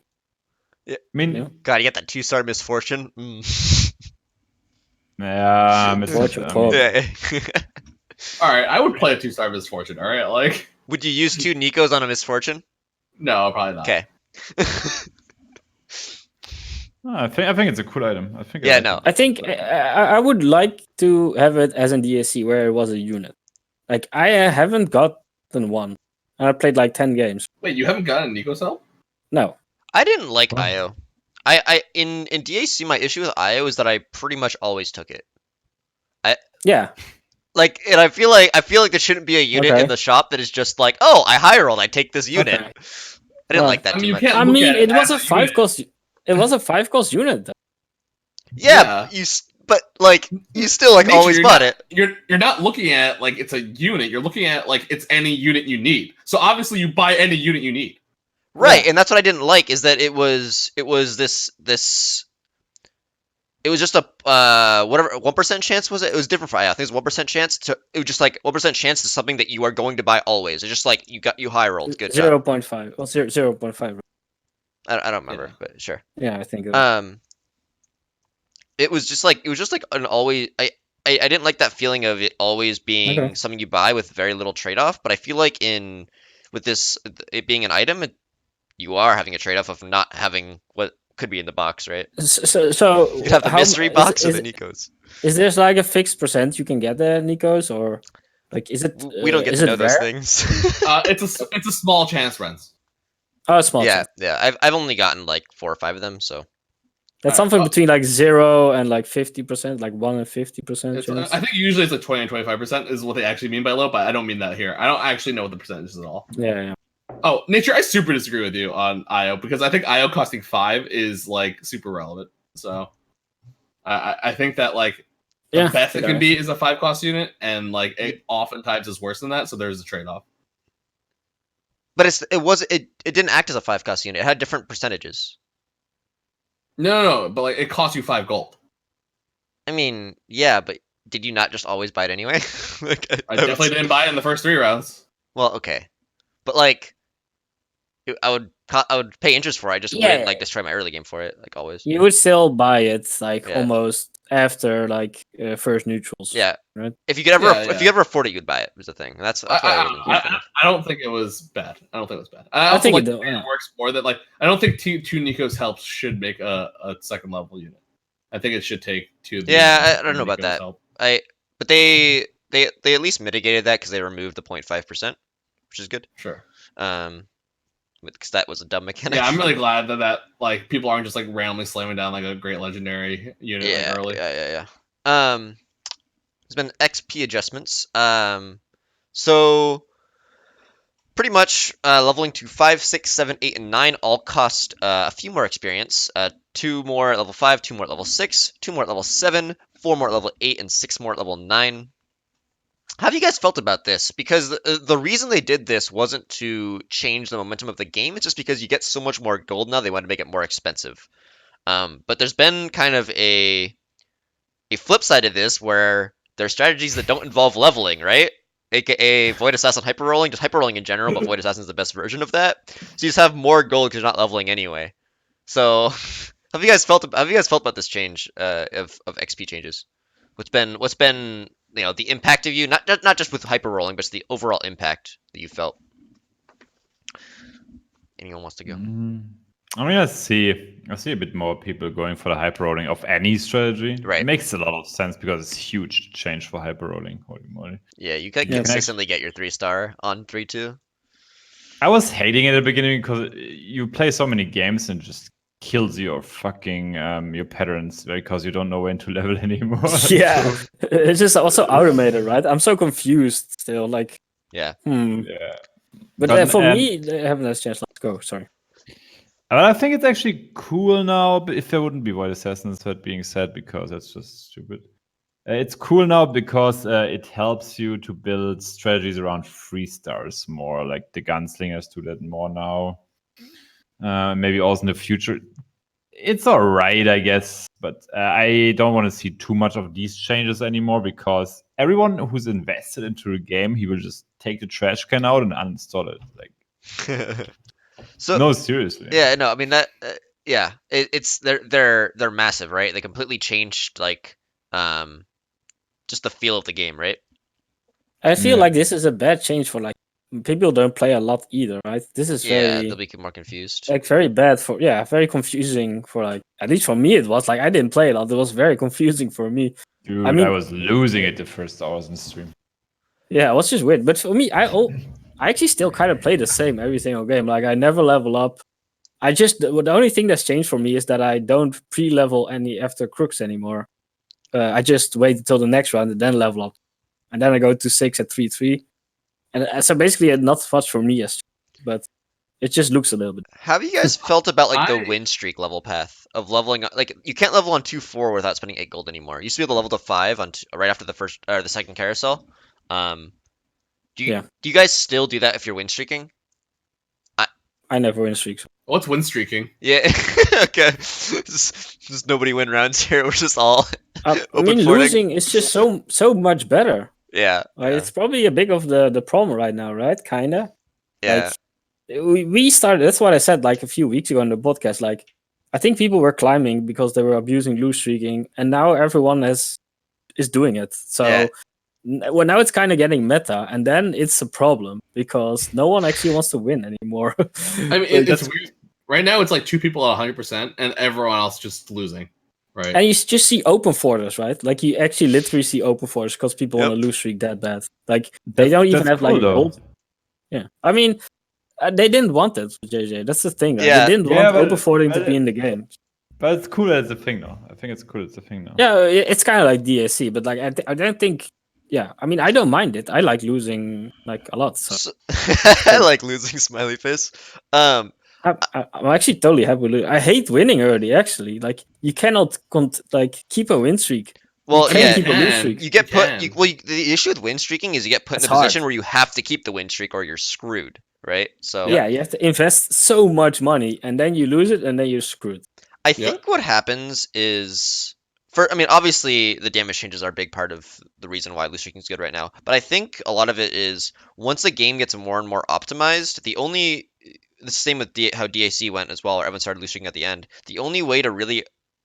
C: I mean,
B: Yeah.
A: God, you get that 2-star misfortune.
C: yeah,
B: Fortune
C: I
B: Club.
C: mean,
A: Yeah.
D: All right, I would play a 2-star misfortune. All right, like
A: Would you use 2 Nikos on a misfortune?
D: no, probably not.
A: Okay.
C: I think it's a cool item. I think. I
A: Yeah,
C: like
A: no.
C: it.
B: I think I would like to have it as an DAC where it was a unit. Like I haven't gotten one, and I played like 10 games.
D: Wait, you haven't gotten Nico's help?
B: No,
A: I didn't like
C: Wow.
A: IO. I in DAC my issue with IO is that I pretty much always took it.
B: yeah,
A: Like, and I feel like there shouldn't be a unit
B: Okay.
A: in the shop that is just like, oh, I high rolled, I take this unit.
B: Okay.
A: I didn't
B: Well,
A: like that
D: I mean,
A: too
D: you
A: much.
D: can't-
B: I
D: look
B: mean
D: at
B: it
D: it
B: was
D: as
B: a
D: a
B: 5
D: unit.
B: cost. It was a 5 cost unit. Though.
A: Yeah, but like you still like
D: Nature,
A: always
D: you're
A: bought
D: not-
A: it.
D: You're not looking at it like it's a unit. You're looking at it like it's any unit you need. So obviously you buy any unit you need.
A: Right,
B: Yeah.
A: and that's what I didn't like is that it was this it was just a whatever 1% chance was it? It was different for IO. I think it was 1% chance to it was just like 1% chance to something that you are going to buy always. It's just like you high rolled. Good job.
B: 0.5 or 0.5.
A: I don't remember,
D: Yeah.
A: but sure.
B: Yeah, I think. It was.
A: It was just like an always I didn't like that feeling of it always being
B: Okay.
A: something you buy with very little trade off, but I feel like with this it being an item, you are having a trade off of not having what could be in the box, right?
B: So
A: You could have the
B: how-
A: mystery box
B: is,
A: of the Nikos.
B: is there like a fixed percent you can get the Nikos or? Like, is it?
A: We don't get
B: is
A: to
B: it
A: know those
B: rare?
A: things.
D: It's a small chance, Renz.
B: Oh, small
A: Yeah,
B: chance.
A: yeah. I've only gotten like 4 or 5 of them, so
B: That's
D: Alright.
B: something between like 0 and like 50%, like 1 and 50% chance.
D: I think usually it's like 20 and 25% is what they actually mean by low, but I don't mean that here. I don't actually know what the percentage is at all.
B: Yeah.
D: Oh, Nature, I super disagree with you on IO because I think IO costing 5 is like super relevant. So I think that like the best it can be is a 5 cost unit, and like it oftentimes is worse than that. So there's a trade off.
A: but it didn't act as a 5 cost unit. It had different percentages.
D: No, but like it costs you 5 gold.
A: I mean, yeah, but did you not just always buy it anyway? Like,
D: I definitely didn't buy it in the first 3 rounds.
A: Well, okay, but like, I would pay interest for it. I just wouldn't like destroy my early game for it, like always.
B: You would still buy it like
A: Yeah.
B: almost after like first neutrals.
A: Yeah.
B: Right?
A: If you could ever afford it, you'd buy it. Was the thing. That's why I wasn't.
D: I don't think it was bad. I
B: I think
D: it works more that like I don't think two Nico's helps should make a second level unit. I think it should take 2 of the
A: Yeah, I don't know about
D: Nico's
A: that.
D: help.
A: But they at least mitigated that because they removed the 0.5%, which is good.
D: Sure.
A: Because that was a dumb mechanic.
D: Yeah, I'm really glad that like people aren't just like randomly slamming down like a great legendary unit like early.
A: Yeah. There's been XP adjustments. So pretty much leveling to 5, 6, 7, 8, and 9 all cost a few more experience. 2 more at level 5, 2 more at level 6, 2 more at level 7, 4 more at level 8, and 6 more at level 9. How have you guys felt about this? Because the reason they did this wasn't to change the momentum of the game. It's just because you get so much more gold now, they want to make it more expensive. But there's been kind of a flip side of this where there are strategies that don't involve leveling, right? AKA Void Assassin hyper rolling, just hyper rolling in general, but Void Assassin is the best version of that. So you just have more gold because you're not leveling anyway. So have you guys felt about this change of XP changes? What's been the impact of you, not just with hyper rolling, but the overall impact that you felt? Anyone wants to go?
C: I mean, I see a bit more people going for the hyper rolling of any strategy.
A: Right.
C: It makes a lot of sense because it's huge change for hyper rolling. Holy moly.
A: Yeah, you can consistently get your 3-star on 3-2.
C: I was hating it at the beginning because you play so many games and just kills your fucking your patterns because you don't know when to level anymore.
B: Yeah, it's just also automated, right? I'm so confused still. Like,
A: Yeah.
C: Yeah.
B: But for me, they haven't had a chance. Let's go. Sorry.
C: I think it's actually cool now, but if there wouldn't be Void Assassins, that being said, because that's just stupid. It's cool now because it helps you to build strategies around 3-stars more, like the gunslingers do that more now. Maybe also in the future. It's alright, I guess, but I don't want to see too much of these changes anymore because everyone who's invested into the game, he will just take the trash can out and uninstall it. Like,
A: So
C: no, seriously.
A: Yeah, no, I mean that. Yeah, it's they're massive, right? They completely changed like just the feel of the game, right?
B: I feel like this is a bad change for like people don't play a lot either, right? This is
A: they'll be more confused.
B: like very bad for very confusing for like at least for me it was like I didn't play a lot. It was very confusing for me.
C: Dude,
B: I mean,
C: I was losing it the first hours in the stream.
B: Yeah, it was just weird. But for me, I actually still kind of play the same every single game. Like I never level up. The only thing that's changed for me is that I don't pre-level any after crooks anymore. I just wait until the next round and then level up, and then I go to 6 at 3-3. And so basically, not much for me, but it just looks a little bit.
A: How have you guys felt about like the win streak level path of leveling up? Like you can't level on 2-4 without spending 8 gold anymore. You used to be able to level to 5 on right after the second carousel. Do you guys still do that if you're win streaking?
B: I never win streaks.
D: What's win streaking?
A: Yeah. Okay. Just nobody win rounds here. We're just all.
B: I mean, losing is just so much better.
A: Yeah.
B: It's probably a big of the problem right now, right? Kinda.
A: Yeah.
B: Like, we started. That's what I said like a few weeks ago on the podcast. Like, I think people were climbing because they were abusing lose streaking, and now everyone is doing it. So. Well, now it's kind of getting meta, and then it's a problem because no one actually wants to win anymore.
D: I mean, it's weird. Right now, it's like 2 people at 100%, and everyone else just losing. Right.
B: And you just see open forters, right? Like you actually literally see open forters because people want to lose streak that bad. Like they don't even have
C: cool,
B: like
C: though.
B: gold. Yeah, I mean, they didn't want it, JJ. That's the thing. Right?
A: Yeah.
B: They didn't
C: Yeah,
B: want
C: but-
B: open forting to
C: but
B: be in the game.
C: But it's cool as a thing now. I think it's cool as a thing now.
B: Yeah, it's kind of like DAC, but like I don't think. Yeah, I mean, I don't mind it. I like losing like a lot. So
A: I like losing smiley face.
B: I'm actually totally happy with it. I hate winning early. Actually, like you cannot keep a win streak.
A: Well,
B: can't
A: yeah,
B: keep a lose streak.
A: you get
D: You
A: put.
D: can.
A: The issue with win streaking is you get put
B: It's
A: in a position
B: hard.
A: where you have to keep the win streak or you're screwed, right? So
B: Yeah, you have to invest so much money, and then you lose it, and then you're screwed.
A: I
D: Yeah.
A: think what happens is, I mean, obviously the damage changes are a big part of the reason why lose streaking is good right now. But I think a lot of it is once the game gets more and more optimized, the same with how DAC went as well, or everyone started lose streaking at the end. The only way to really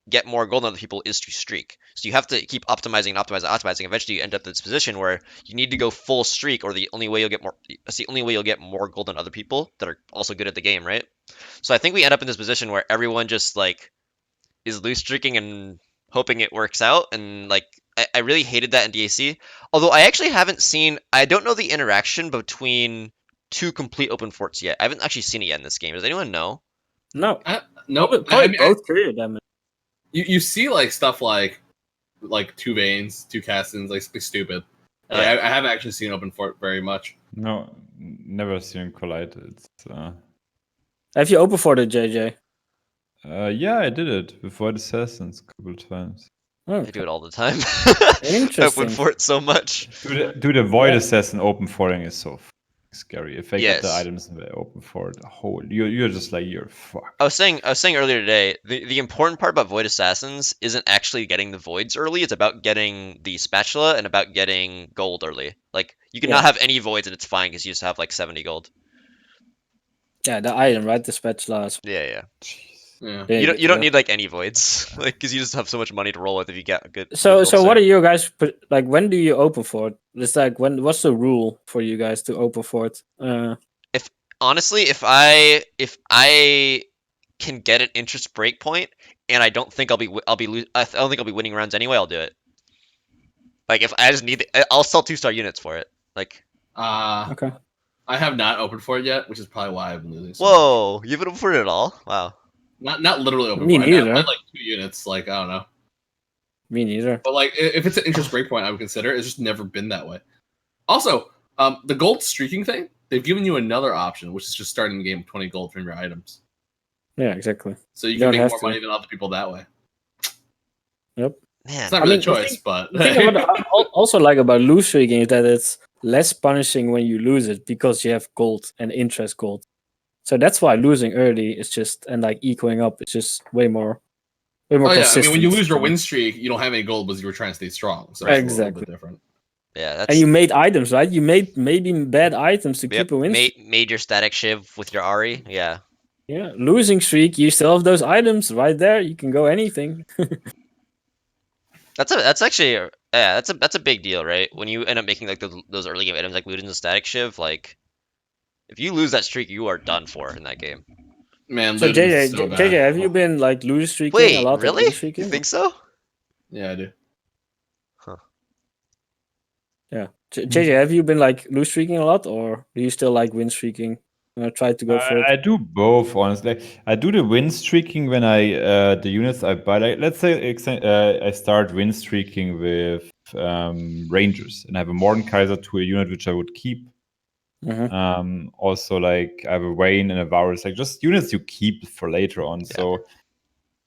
A: get more gold than other people is to streak. So you have to keep optimizing and optimizing and optimizing. Eventually, you end up in this position where you need to go full streak, or the only way you'll get more. That's the only way you'll get more gold than other people that are also good at the game, right? So I think we end up in this position where everyone just like is loose streaking and hoping it works out, and like I really hated that in DAC. Although I actually haven't seen. I don't know the interaction between two complete open forts yet. I haven't actually seen it yet in this game. Does anyone know?
B: No,
D: Nope.
B: probably both career damage.
D: You see like stuff like 2 veins, 2 castings, like stupid. And
A: Yeah.
D: I haven't actually seen open fort very much.
C: No, never seen collide. It's
B: Have you open for the JJ?
C: yeah, I did it before the assassins a couple times.
B: Oh,
A: I do it all the time.
B: Interesting.
A: Open fort so much.
C: Do the void assassin open forting is so scary. If I get the
A: Yes.
C: items in the open fort, you're just like you're fucked.
A: I was saying earlier today, the important part about Void Assassins isn't actually getting the voids early, it's about getting the spatula and about getting gold early. Like you can not have any voids and it's fine because you just have like 70 gold.
B: Yeah, the item, right? The spatulas.
A: Yeah.
D: Yeah.
A: You don't need like any voids, like because you just have so much money to roll with if you get a good.
B: So
A: good gold
B: what
A: set.
B: are you guys like? When do you open for it? It's like what's the rule for you guys to open for it?
A: Honestly, if I can get an interest break point and I don't think I don't think I'll be winning rounds anyway, I'll do it. Like if I just need I'll sell 2-star units for it. Like
B: Okay.
D: I have not opened for it yet, which is probably why I've been losing. So
A: whoa, you haven't opened it at all? Wow.
D: not literally open
B: Me
D: for it. I
B: neither.
D: had like 2 units, like I don't know.
B: Me neither.
D: But like if it's an interest break point, I would consider it. It's just never been that way. Also, the gold streaking thing, they've given you another option, which is just starting the game with 20 gold from your items.
B: Yeah, exactly.
D: So you
B: You
D: can
B: don't
D: make
B: have
D: more
B: to.
D: money than other people that way.
A: Man.
D: It's not
B: I
D: really
B: mean,
D: a choice, but
B: The thing about I also like about lose streaking is that it's less punishing when you lose it because you have gold and interest gold. So that's why losing early is just and like equaling up is just way more
D: oh yeah, I
B: consistent.
D: mean when you lose your win streak, you don't have any gold because you were trying to stay strong. So it's a
B: Exactly.
D: little bit different.
A: Yeah, that's
B: And you made items, right? You made maybe bad items to keep a win streak.
A: made your static shiv with your Ari. Yeah.
B: Yeah, losing streak, you still have those items right there. You can go anything.
A: That's actually that's a big deal, right? When you end up making like those early game items like Ludens and Static Shiv, like if you lose that streak, you are done for in that game.
D: Man,
B: So
D: Luden's
B: JJ,
D: is so bad.
B: JJ, have you been like lose streaking
A: Wait,
B: a lot? or
A: really?
B: win
A: You
B: streaking?
A: think so?
D: Yeah, I do.
B: Yeah, JJ, have you been like lose streaking a lot, or do you still like win streaking? Try to go for it.
C: I do both, honestly. I do the win streaking when I the units I buy. Like, let's say I start win streaking with Rangers, and I have a Mordekaiser to a unit which I would keep.
B: Mhm.
C: Also, like I have a Wayne and a Varus, like just units you keep for later on.
A: Yeah.
C: So,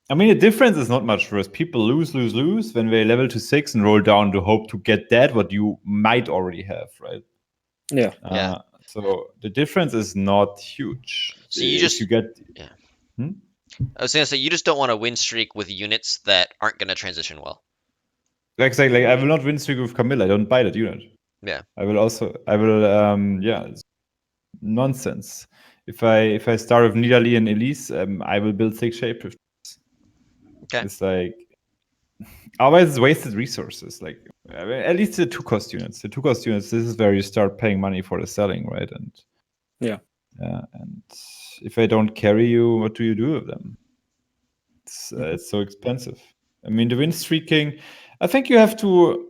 C: I mean, the difference is not much for us. People lose when they level to 6 and roll down to hope to get that what you might already have, right?
B: Yeah.
A: Yeah.
C: So the difference is not huge.
A: So you
C: If
A: just-
C: you get
A: I was gonna say you just don't want to win streak with units that aren't gonna transition well.
C: like I will not win streak with Camilla. I don't buy that unit.
A: Yeah.
C: I will it's nonsense. If I start with Nidalee and Elise, I will build 6 shapeshifters.
A: Okay.
C: It's like otherwise it's wasted resources. Like I mean, at least the 2-cost units. The 2-cost units, this is where you start paying money for the selling, right? And
B: Yeah.
C: And if I don't carry you, what do you do with them? It's so expensive. I mean, the win streaking, I think you have to.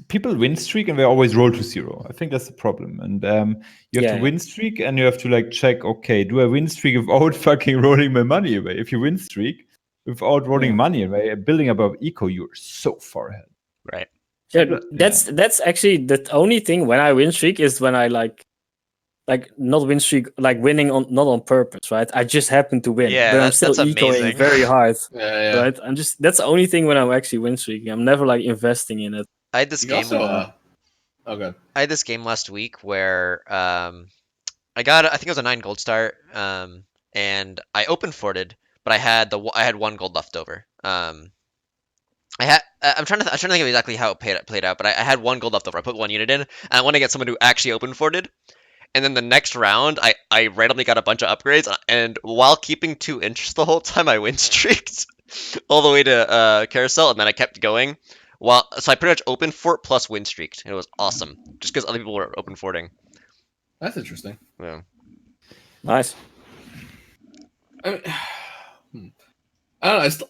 C: People win streak and they always roll to 0. I think that's the problem. And you have to win streak and you have to like check, okay, do I win streak without fucking rolling my money away? If you win streak without rolling money away and building above eco, you're so far ahead.
A: Right.
B: Yeah, that's actually the only thing when I win streak is when I like not win streak, like winning not on purpose, right? I just happen to win,
A: Yeah,
B: but I'm still
A: that's
B: ecoing
A: amazing.
B: very hard,
D: Yeah.
B: right? That's the only thing when I'm actually win streaking. I'm never like investing in it.
A: I had this
D: You
A: game.
D: also, okay.
A: I had this game last week where I got, I think it was a 9 gold start, and I open forted, but I had 1 gold left over. I'm trying to think of exactly how it played out, but I had 1 gold left over. I put 1 unit in, and I want to get someone who actually open forted. And then the next round, I randomly got a bunch of upgrades, and while keeping 2 inches the whole time, I win streaked all the way to carousel, and then I kept going. So I pretty much open fort plus win streaked. It was awesome, just because other people were open forting.
D: That's interesting.
A: Yeah.
B: Nice.
D: I mean, I don't know.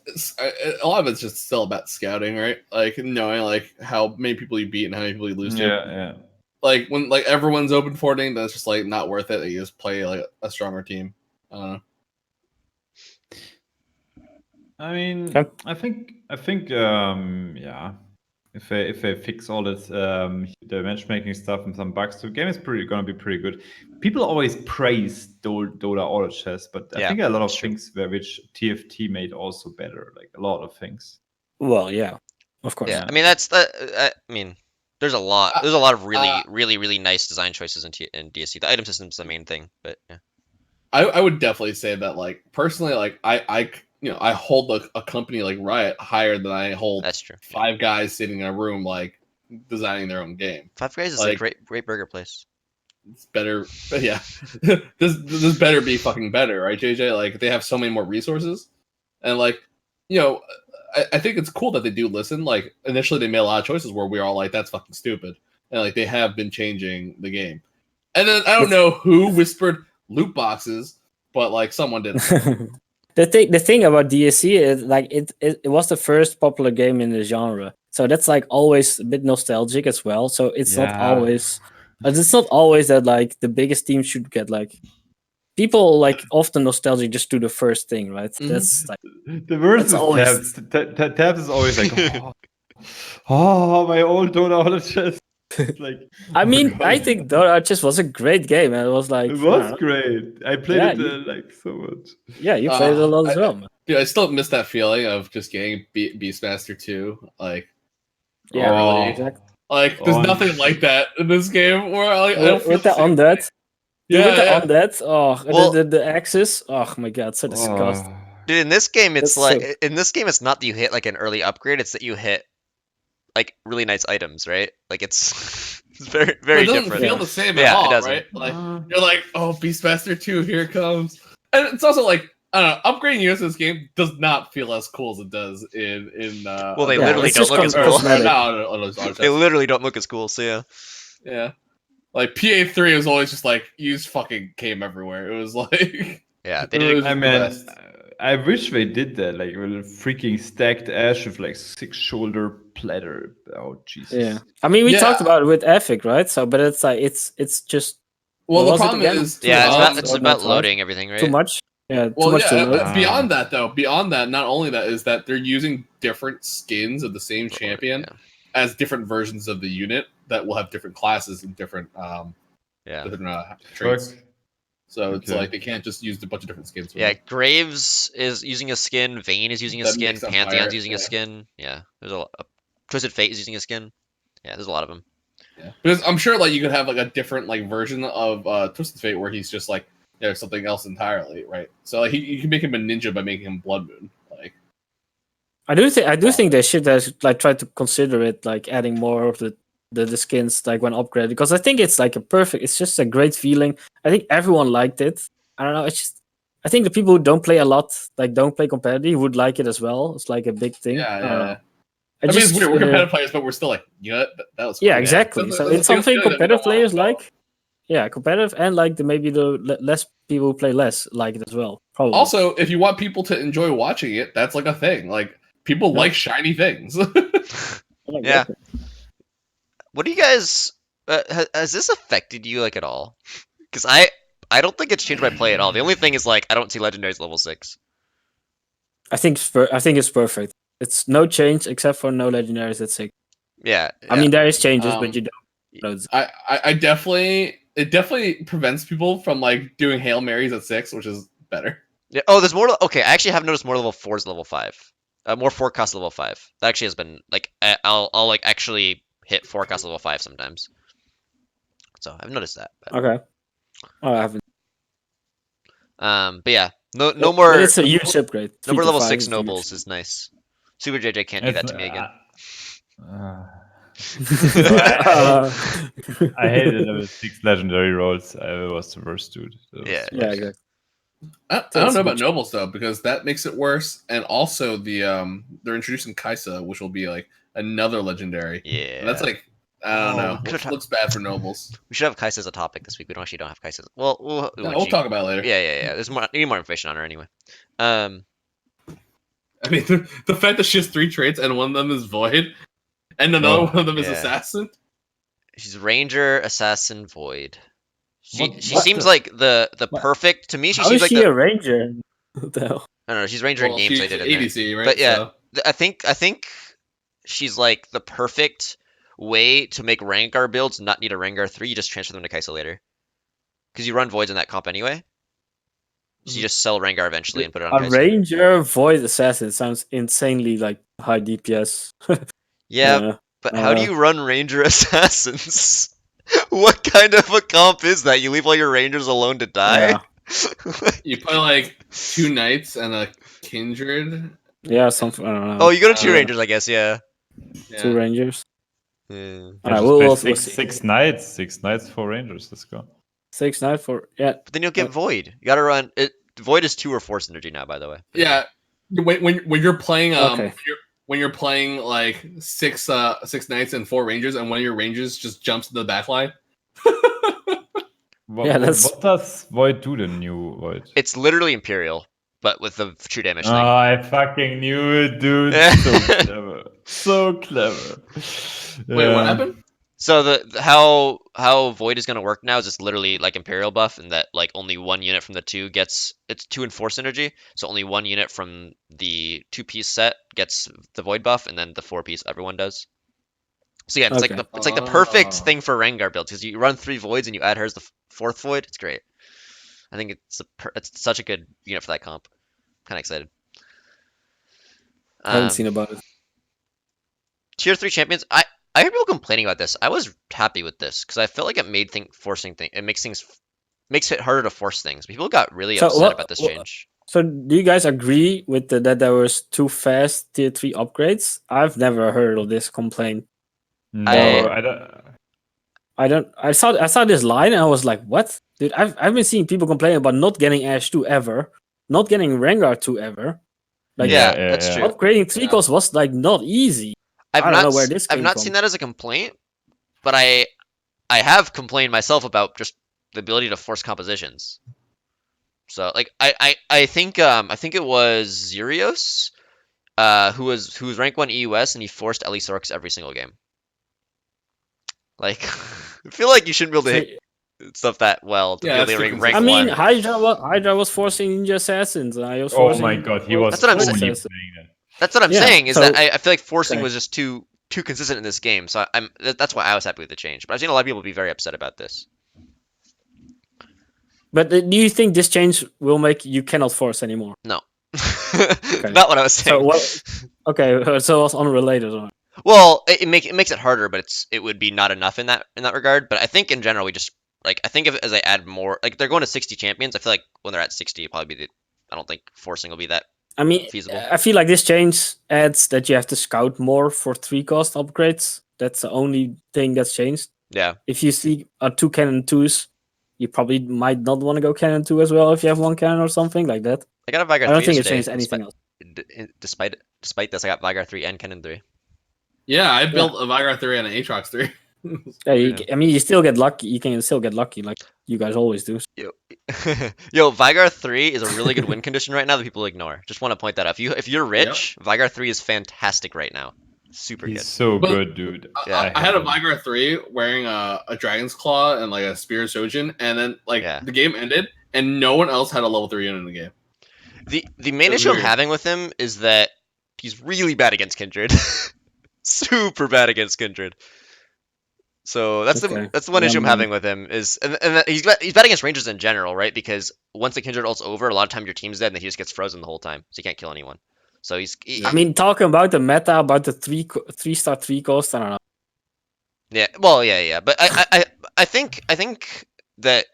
D: A lot of it's just still about scouting, right? Like knowing like how many people you beat and how many people you lose to.
C: Yeah.
D: Like when like everyone's open forting, that's just like not worth it. You just play like a stronger team. I don't know.
C: I mean,
B: Okay.
C: I think, yeah. If they fix all this, the matchmaking stuff and some bugs, the game is gonna be pretty good. People always praise Dota Auto Chess, but I
A: Yeah,
C: think a lot of
A: that's true.
C: things which TFT made also better. Like a lot of things.
B: Well, yeah, of course.
A: Yeah, I mean I mean, there's a lot of really nice design choices in DSC. The item system's the main thing, but yeah.
D: I would definitely say that like personally, like I hold a company like Riot higher than I hold
A: That's true.
D: 5 guys sitting in a room like designing their own game.
A: Five Guys is
D: Like-
A: a great burger place.
D: It's better, yeah. this better be fucking better, right, JJ? Like they have so many more resources, and like I think it's cool that they do listen. Like initially they made a lot of choices where we were all like, "That's fucking stupid," and like they have been changing the game. And then I don't know who whispered loot boxes, but like someone did.
B: The thing about DSC is like it was the first popular game in the genre, so that's like always a bit nostalgic as well. So it's not always that like the biggest team should get like people like often nostalgic just do the first thing, right?
D: Mhm.
B: That's like
C: The worst
B: It's
C: is
B: always-
C: Tabs. Tabs is always like, oh, my old Dota Auto Chess. Like,
B: I mean,
C: God.
B: I think Dota just was a great game, and it was like
C: it
B: I
C: was
B: don't know.
C: great. I played
B: Yeah,
C: it like so much.
B: Yeah, you played it a lot as well. Man.
D: Dude, I still miss that feeling of just getting Beastmaster 2. Like,
B: Yeah,
C: Oh.
B: exactly.
D: like there's
C: Oh.
D: nothing like that in this game. Where like I don't
B: With
D: feel
B: the
D: same
B: undead,
D: way.
B: yeah, with the
D: Yeah,
B: undead,
A: Well-
B: the axes, oh my god, so disgusting.
A: Dude, in this game, it's
B: That's
A: like it's not that you hit like an early upgrade; it's that you hit like really nice items, right? Like it's it's very
D: But
A: very
D: it doesn't
A: different.
D: feel the same
A: Yeah,
D: at
A: it
D: all,
A: doesn't.
D: right? Like you're like, oh, Beastmaster 2, here it comes. And it's also like, I don't know, upgrading units in this game does not feel as cool as it does in
A: Well, they
B: Yeah,
A: literally
B: it's
A: don't
B: just
A: look as
B: con-
A: cool.
B: cosmetic.
A: They literally don't look as cool. So yeah,
D: Yeah. Like PA3 was always just like, you just fucking came everywhere. It was like
A: yeah, they
D: it
A: did.
D: was
C: I
D: the
C: mean,
D: best.
C: I wish they did that. Like, with a freaking stacked ash with like 6 shoulder platter. Oh, Jesus.
B: Yeah, I mean, we
D: Yeah.
B: talked about it with Epic, right? So, but it's like it's just
D: Well,
B: what
D: the
B: was it
D: problem
B: again?
D: is
A: Yeah,
B: Um,
A: it's
B: or
A: about
B: not, right?
A: loading everything, right?
B: too much. Yeah,
D: well,
B: too much to
D: yeah.
B: load.
D: Beyond that, though, not only that is that they're using different skins of the same champion
A: Yeah.
D: as different versions of the unit that will have different classes and different
A: Yeah.
D: traits.
C: Fuck.
D: So it's
C: Okay.
D: like they can't just use a bunch of different skins. for
A: Yeah,
D: them.
A: Graves is using a skin. Vayne is using a
D: That
A: skin.
D: mixed up
A: Pantheon's
D: fire,
A: using a
D: yeah.
A: skin. Yeah, there's a lot. Twisted Fate is using a skin. Yeah, there's a lot of them.
D: Yeah. Because I'm sure like you could have like a different like version of Twisted Fate where he's just like something else entirely, right? So like you can make him a ninja by making him Blood Moon. Like
B: I do think they should like try to consider it like adding more of the skins like when upgraded, because I think it's like it's just a great feeling. I think everyone liked it. I don't know, it's just I think the people who don't play a lot, like don't play competitive, would like it as well. It's like a big thing.
D: yeah,
B: I don't know.
D: yeah. I mean, it's weird. We're competitive players, but we're still like, that was
B: Yeah,
D: cool.
B: exactly.
D: That's-
B: So
D: that's
B: it's
D: a feeling
B: something
D: that we
B: competitive
D: don't
B: players
D: want.
B: like. Yeah, competitive, and like maybe the less people who play less like it as well. Probably.
D: Also, if you want people to enjoy watching it, that's like a thing. Like People
B: No.
D: like shiny things.
A: Yeah. What do you guys? Has this affected you like at all? Because I don't think it's changed my play at all. The only thing is like I don't see legendaries level 6.
B: I think it's perfect. It's no change except for no legendaries at 6.
A: Yeah.
B: I mean, there is changes, but
D: Um,
B: you don't notice.
D: I definitely it definitely prevents people from like doing Hail Marys at 6, which is better.
A: Yeah. Oh, there's more. Okay, I actually have noticed more level 4s level 5. More forecast level 5. That actually has been like I'll like actually hit forecast level 5 sometimes. So I've noticed that. But,
B: Okay. Oh, I haven't.
A: but yeah, no
B: But
A: more.
B: it's a huge upgrade.
A: No
B: 3
A: more
B: to
A: level
B: 5
A: 6
B: is a huge
A: nobles is nice. Superjj can't do
C: It's,
A: that to me again.
C: I hated level 6 legendary rolls. I was the worst dude. That was
A: Yeah.
C: the
B: Yeah,
C: worst.
B: exactly.
D: I
B: So
D: don't
B: it's
D: know
B: a
D: about
B: good
D: nobles though, because that makes it worse. And also they're introducing Kaisa, which will be like another legendary.
A: Yeah.
D: And that's like I don't
A: Oh,
D: know.
A: we could've
D: Looks bad for nobles.
A: We should have Kaisa as a topic this week. We don't have Kaisa. Well,
D: No,
A: when
D: we'll
A: she-
D: talk about it later.
A: Yeah. There's more. Need more information on her anyway. Um,
D: I mean, the fact that she has 3 traits and one of them is Void, and another
C: Oh,
D: one of them is
A: yeah.
D: Assassin.
A: she's Ranger, Assassin, Void. She
C: What
A: seems
C: the-
A: like the
B: What?
A: perfect to me. She
B: How
A: seems
B: is
A: like
B: she
A: the
B: a ranger? What the hell?
A: I don't know. She's Ranger in
D: Well,
A: games I
D: she's
A: did in there.
D: ADC, right?
A: But yeah,
D: So,
A: I think she's like the perfect way to make Rengar builds not need a Rengar 3. You just transfer them to Kaisa later because you run Voids in that comp anyway. So you just sell Rengar eventually and put it on
B: A
A: Kaisa.
B: ranger void assassin sounds insanely like high DPS.
A: Yeah, but how do you run Ranger Assassins? What kind of a comp is that? You leave all your Rangers alone to die?
D: you put like 2 knights and a kindred.
B: Yeah, something. I don't know.
A: Oh, you go to 2
B: Uh,
A: Rangers, I guess, yeah.
B: 2 rangers.
A: Yeah.
C: Yeah,
B: Alright,
C: just
B: we'll
C: play
B: also
C: six,
B: see.
C: 6 knights, 4 rangers. Let's go.
B: 6 knight for
A: But then you'll get Void. You gotta run it. Void is 2 or 4 synergy now, by the way.
D: Yeah, when you're playing
B: Okay.
D: when you're playing like 6 knights and 4 rangers, and one of your rangers just jumps to the back line.
C: What,
B: Yeah, that's-
C: what does Void do, the new Void?
A: It's literally Imperial, but with the true damage
C: Oh,
A: thing.
C: I fucking knew it, dude. So clever. So clever.
D: Wait, what happened?
A: So the how Void is gonna work now is it's literally like Imperial buff, and that like only 1 unit from the 2 gets it's 2 and 4 synergy. So only 1 unit from the 2-piece set gets the Void buff, and then the 4-piece everyone does. So yeah, it's
B: Okay.
A: like the perfect
D: Oh.
A: thing for Rengar builds because you run 3 Voids and you add her as the 4th Void. It's great. I think it's such a good unit for that comp. Kind of excited.
B: I haven't seen about it.
A: Tier 3 champions. I heard people complaining about this. I was happy with this because I felt like it made it makes it harder to force things. People got really
B: So
A: upset
B: what-
A: about this
B: what-
A: change.
B: So do you guys agree with that there was too fast tier 3 upgrades? I've never heard of this complaint.
C: No,
A: I-
C: I don't.
B: I saw this line and I was like, what? Dude, I've been seeing people complain about not getting Ash 2 ever, not getting Rengar 2 ever. Like
A: Yeah, that's true.
B: upgrading 3 cost was like not easy.
A: I've
B: I don't
A: not
B: know where this
A: I've
B: came
A: not
B: from.
A: seen that as a complaint, but I have complained myself about just the ability to force compositions. So like I think it was Zerios who was rank 1 EUS and he forced Ellie Sorks every single game. Like I feel like you shouldn't be able to hit stuff that well to
D: Yeah,
A: be able to
D: that's
A: rank
B: I mean,
A: 1.
B: Hydra was forcing Ninja Assassins. And I was
C: Oh
B: forcing
C: my god, he was
A: That's what I'm
C: totally
B: saying.
C: playing that.
A: That's what I'm
B: Yeah,
A: saying is
B: so-
A: that I feel like forcing
B: okay.
A: was just too consistent in this game. So that's why I was happy with the change. But I've seen a lot of people be very upset about this.
B: But do you think this change will make you cannot force anymore?
A: No. Not what I was saying.
B: So what? Okay, so it was unrelated. Or...
A: Well, it makes it harder, but it would be not enough in that regard. But I think in general we just I think as I add more, like they're going to 60 champions. I feel like when they're at 60, it'll probably be I don't think forcing will be that
B: I mean,
A: feasible.
B: I feel like this change adds that you have to scout more for 3 cost upgrades. That's the only thing that's changed.
A: Yeah.
B: If you see 2 cannon 2s, you probably might not want to go cannon 2 as well if you have 1 cannon or something like that.
A: I got a Vigar 3
B: I don't think it
A: yesterday,
B: changed anything else.
A: Despite this, I got Vigar 3 and Cannon 3.
D: Yeah, I built a Vigar 3 and an Aatrox 3.
B: Yeah,
A: Yeah.
B: I mean, you still get lucky. You can still get lucky, like you guys always do.
A: Yo, Vigar 3 is a really good win condition right now that people ignore. Just want to point that out. If you're rich, Vigar 3 is fantastic right now. Super
C: He's
A: good.
C: so
D: But
C: good, dude.
A: Yeah.
D: I had a
C: hate him.
D: Vigar 3 wearing a Dragon's Claw and like a Spear Sojin, and then like
A: Yeah.
D: the game ended, and no one else had a level 3 unit in the game.
A: The main
D: It's
A: issue I'm
D: weird.
A: having with him is that he's really bad against Kindred. Super bad against Kindred. So that's
B: Okay.
A: the one issue I'm having with him is and that he's bad against Rangers in general, right? Because once the Kindred ult's over, a lot of time your team's dead and then he just gets frozen the whole time, so he can't kill anyone. So
B: I mean, talking about the meta, about the 3-star 3 cost, I don't know.
A: yeah, well, yeah, but I think that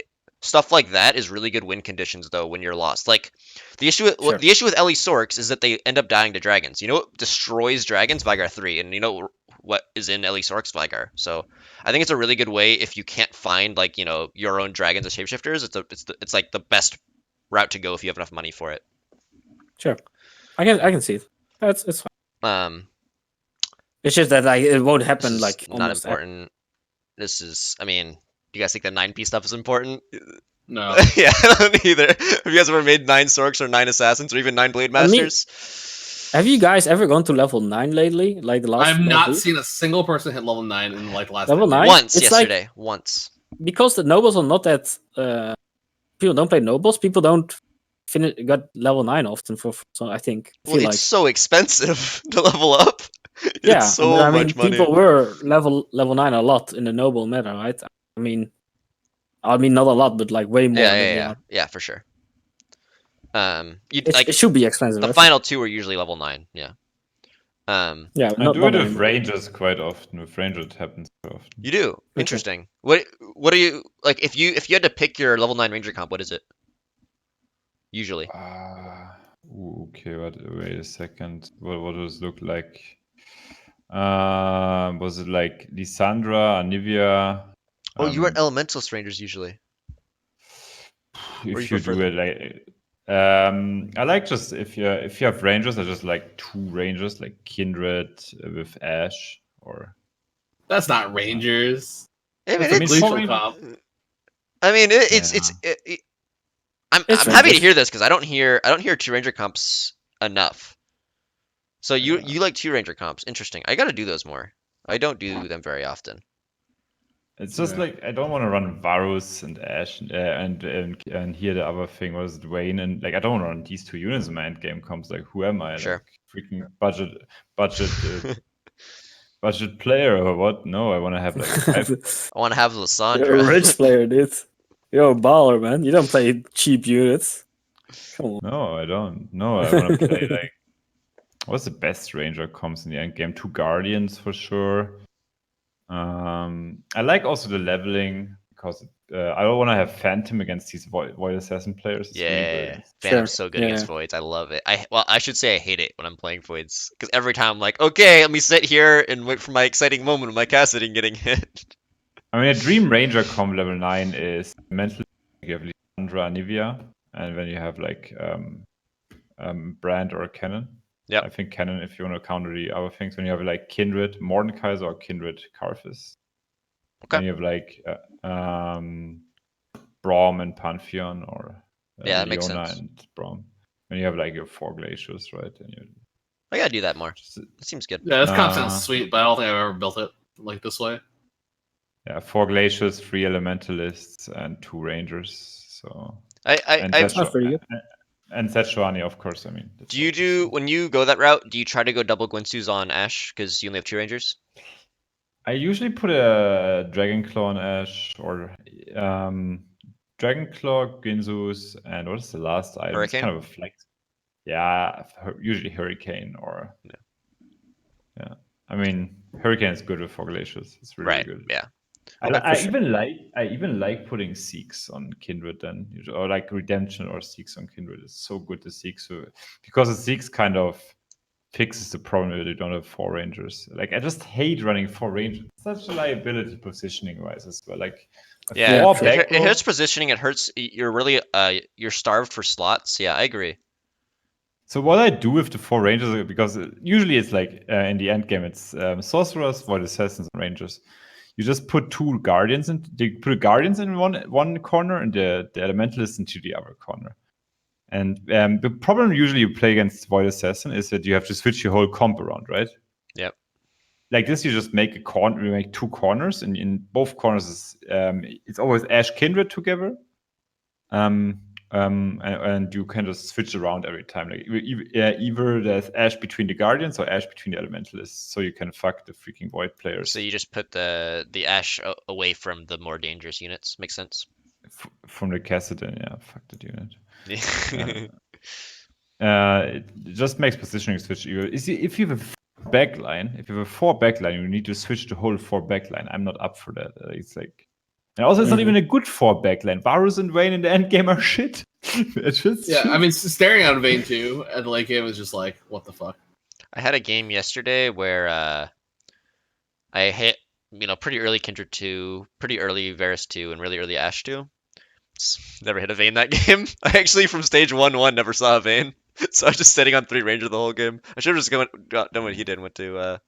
A: stuff like that is really good win conditions though when you're lost. Like the issue
B: Sure.
A: the issue with Ellie Sorks is that they end up dying to dragons. You know what destroys dragons? Vigar 3, and you know what is in Ellie Sorks Vigar. So I think it's a really good way if you can't find like your own dragons as shapeshifters. It's like the best route to go if you have enough money for it.
B: Sure, I can see it. It's fine.
A: Um,
B: It's just that like it won't
A: this
B: happen
A: is
B: like
A: not
B: almost
A: important. This is, I mean, do you guys think the 9P stuff is important?
D: No.
A: Yeah, I don't either. Have you guys ever made 9 Sorks or 9 Assassins or even 9 Blade
B: I mean,
A: Masters?
B: Have you guys ever gone to level 9 lately? Like the last
D: I've not
B: week?
D: seen a single person hit level 9 in like the last
B: Level
D: 10
B: 9?
D: days.
A: Once
B: It's
A: yesterday. Once.
B: Because the nobles are not that people don't play nobles. People don't got level 9 often so I think.
A: Well,
B: Feel
A: it's
B: like
A: so expensive to level up.
B: yeah,
A: It's so
B: I mean
A: much money.
B: people were level 9 a lot in the noble meta, right? I mean not a lot, but like way more than they are.
A: Yeah, for sure. You
B: It should be expensive.
A: the
B: right?
A: final 2 are usually level 9. Yeah.
B: Yeah,
C: I
B: not,
C: do
B: not
C: it with
B: anymore.
C: Rangers quite often. With Rangers it happens quite often.
A: You do.
B: Okay.
A: Interesting. What are you like if you had to pick your level 9 ranger comp, what is it? Usually.
C: Okay, wait a second. What does it look like? Was it like Lissandra, Anivia?
A: Oh, you are elemental strangers usually. Or you
C: If
A: go
C: you do
A: further?
C: it like I like just if you have rangers, I just like 2 rangers like Kindred with Ash or
D: That's not Rangers.
A: I mean,
C: I mean,
A: it's
D: Glacial
C: probably-
D: comp.
A: I mean, I'm
B: It's
A: happy to
B: Rangers.
A: hear this because I don't hear 2 ranger comps enough. So you like 2 ranger comps? Interesting. I got to do those more. I don't do them very often.
C: It's just
D: Yeah.
C: like I don't want to run Varus and Ash and here the other thing was Dwayne and like I don't want to run these 2 units in my end game comps. Like who am I?
A: Sure.
C: Like freaking budget player or what? No, I want to have like 5.
A: I want to have
B: You're a
A: Lysandra.
B: rich player, dude. You're a baller, man. You don't play cheap units. Come on.
C: No, I don't. No, I want to play like what's the best ranger comps in the end game? 2 guardians for sure. I like also the leveling because I don't want to have Phantom against these Void Assassin players. It's really good
A: Yeah,
C: against-
A: Phantom's
B: Sure,
A: so good
B: yeah.
A: against Voids. I love it. I should say I hate it when I'm playing Voids because every time I'm like, okay, let me sit here and wait for my exciting moment of my Cassiding getting hit.
C: I mean, a Dream Ranger comp level 9 is mentally you have Lissandra, Anivia, and then you have like Brand or Cannon.
A: Yep.
C: I think Cannon if you want to counter the other things. When you have like Kindred, Mordekaiser or Kindred Karthus.
A: Okay.
C: Then you have like Braum and Pantheon or
A: Yeah, that makes
C: Leona
A: sense.
C: and Braum. And you have like your 4 glaciers, right? And you
A: I gotta do that more.
C: just,
A: That seems good.
D: Yeah, this comp
C: Uh,
D: sounds sweet, but I don't think I've ever built it like this way.
C: yeah, 4 glaciers, 3 elementalists, and 2 rangers. So
A: I
C: and
A: I
B: That's pretty good.
C: And Sechuani, of course. I mean, that's
A: do you
C: obvious.
A: do when you go that route? Do you try to go double Gwinsus on Ash because you only have 2 rangers?
C: I usually put a Dragon Claw on Ash or Dragon Claw, Ginzus, and what is the last item?
A: Hurricane?
C: It's kind of a flex. Yeah, usually Hurricane or yeah. I mean, Hurricane is good with 4 glaciers. It's really
A: Right.
C: good.
A: Yeah.
C: I,
A: Okay,
C: I
A: for sure.
C: even like putting Seeks on Kindred then, or like Redemption or Seeks on Kindred. It's so good to Seeks because the Seeks kind of fixes the problem that you don't have 4 rangers. Like I just hate running 4 rangers. It's such a liability positioning wise as well. Like
A: Yeah,
C: four
A: it
C: back
A: hurts positioning. It hurts. You're really you're starved for slots. Yeah, I agree.
C: So what I do with the 4 rangers, because usually it's like in the end game, it's sorcerers, void assassins, and rangers. you just put two guardians in. You put guardians in one corner and the elementalists into the other corner. And the problem usually you play against Void Assassin is that you have to switch your whole comp around, right?
A: Yep.
C: Like this, you just make you make two corners, and in both corners is it's always Ash Kindred together. And you can just switch around every time. Like either there's Ash between the Guardians or Ash between the Elementalists, so you can fuck the freaking Void players.
A: So you just put the Ash away from the more dangerous units. Makes sense.
C: From the Cassidon, yeah, fuck that unit.
A: Yeah.
C: It just makes positioning switch. If you have a backline, if you have a 4 backline, you need to switch the whole 4 backline. I'm not up for that. It's like. And also, it's not even a good 4 backline. Varus and Vayne in the end game are shit.
D: I mean, staring at Vayne 2 at the late game was just like, what the fuck?
A: I had a game yesterday where I hit, pretty early Kindred 2, pretty early Varus 2, and really early Ash 2. Never hit a Vayne that game. I actually, from stage 1-1, never saw a Vayne. So I was just sitting on 3 Ranger the whole game. I should have just done what he did and went to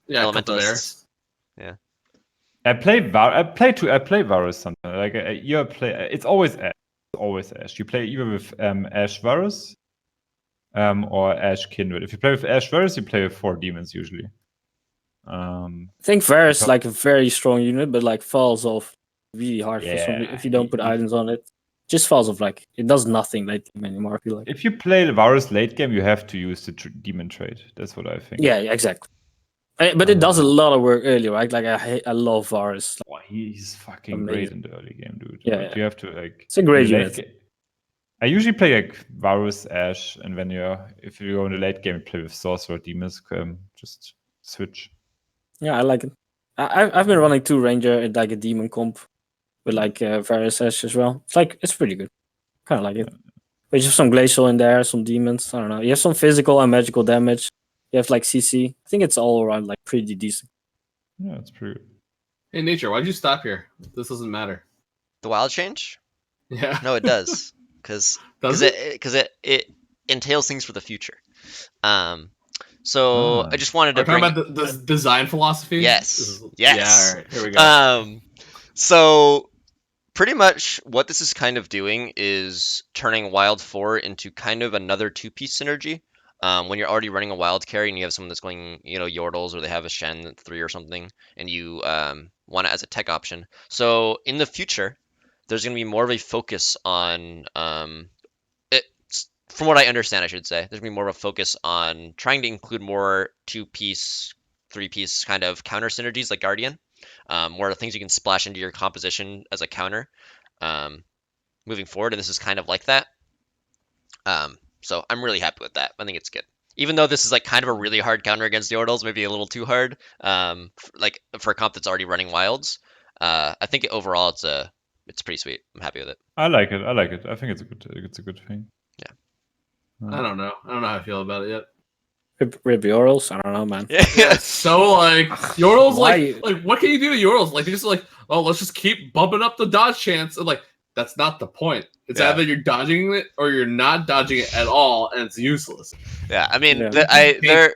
A: Elementalists. Yeah.
C: I play Varus sometimes. Like it's always Ash. You play either with Ash Varus, or Ash Kindred. If you play with Ash Varus, you play with 4 demons usually.
B: I think Varus is like a very strong unit, but like falls off really hard for some. If you don't put items on it, just falls off. Like it does nothing late game anymore. I feel like
C: if you play Varus late game, you have to use the demon trait. That's what I think.
B: Yeah, exactly. But it does a lot of work early, right? Like I love Varus.
C: He's fucking great in the early game, dude.
B: Yeah,
C: like, you have to like.
B: It's a great unit.
C: I usually play like Varus, Ash, and if you go in the late game, you play with Sorcerer, Demons. Just switch.
B: Yeah, I like it. I've been running 2 Ranger and like a Demon comp with like Varus Ash as well. It's pretty good. Kind of like it. But you have some Glacial in there, some Demons. I don't know. You have some physical and magical damage. You have like CC. I think it's all around like pretty decent.
C: Yeah, it's pretty good.
D: Hey, Nature, why'd you stop here? This doesn't matter.
A: The wild change?
D: Yeah.
A: No, it does. Because it entails things for the future. So I just wanted to
D: talking about the design philosophy?
A: Yes.
D: Yeah, all right. Here we go.
A: So pretty much what this is kind of doing is turning Wild 4 into kind of another 2-piece synergy. When you're already running a wild carry and you have someone that's going, Yordles, or they have a Shen 3 or something, and you want it as a tech option. So in the future, there's going to be more of a focus on, from what I understand, I should say, there's going to be more of a focus on trying to include more 2-piece, 3-piece kind of counter synergies like Guardian, more things you can splash into your composition as a counter moving forward, and this is kind of like that. So I'm really happy with that. I think it's good. Even though this is like kind of a really hard counter against Yordles, maybe a little too hard, like for a comp that's already running Wilds, I think overall it's pretty sweet. I'm happy with it.
C: I like it. I think it's a good thing.
A: Yeah.
D: I don't know how I feel about it yet.
B: Rip Yordles? I don't know, man.
D: Yeah, it's so like Yordles, like what can you do to Yordles? Like they're just like, oh, let's just keep bumping up the dodge chance, and like that's not the point. It's either you're dodging it or you're not dodging it at all, and it's useless.
A: Yeah, I mean, the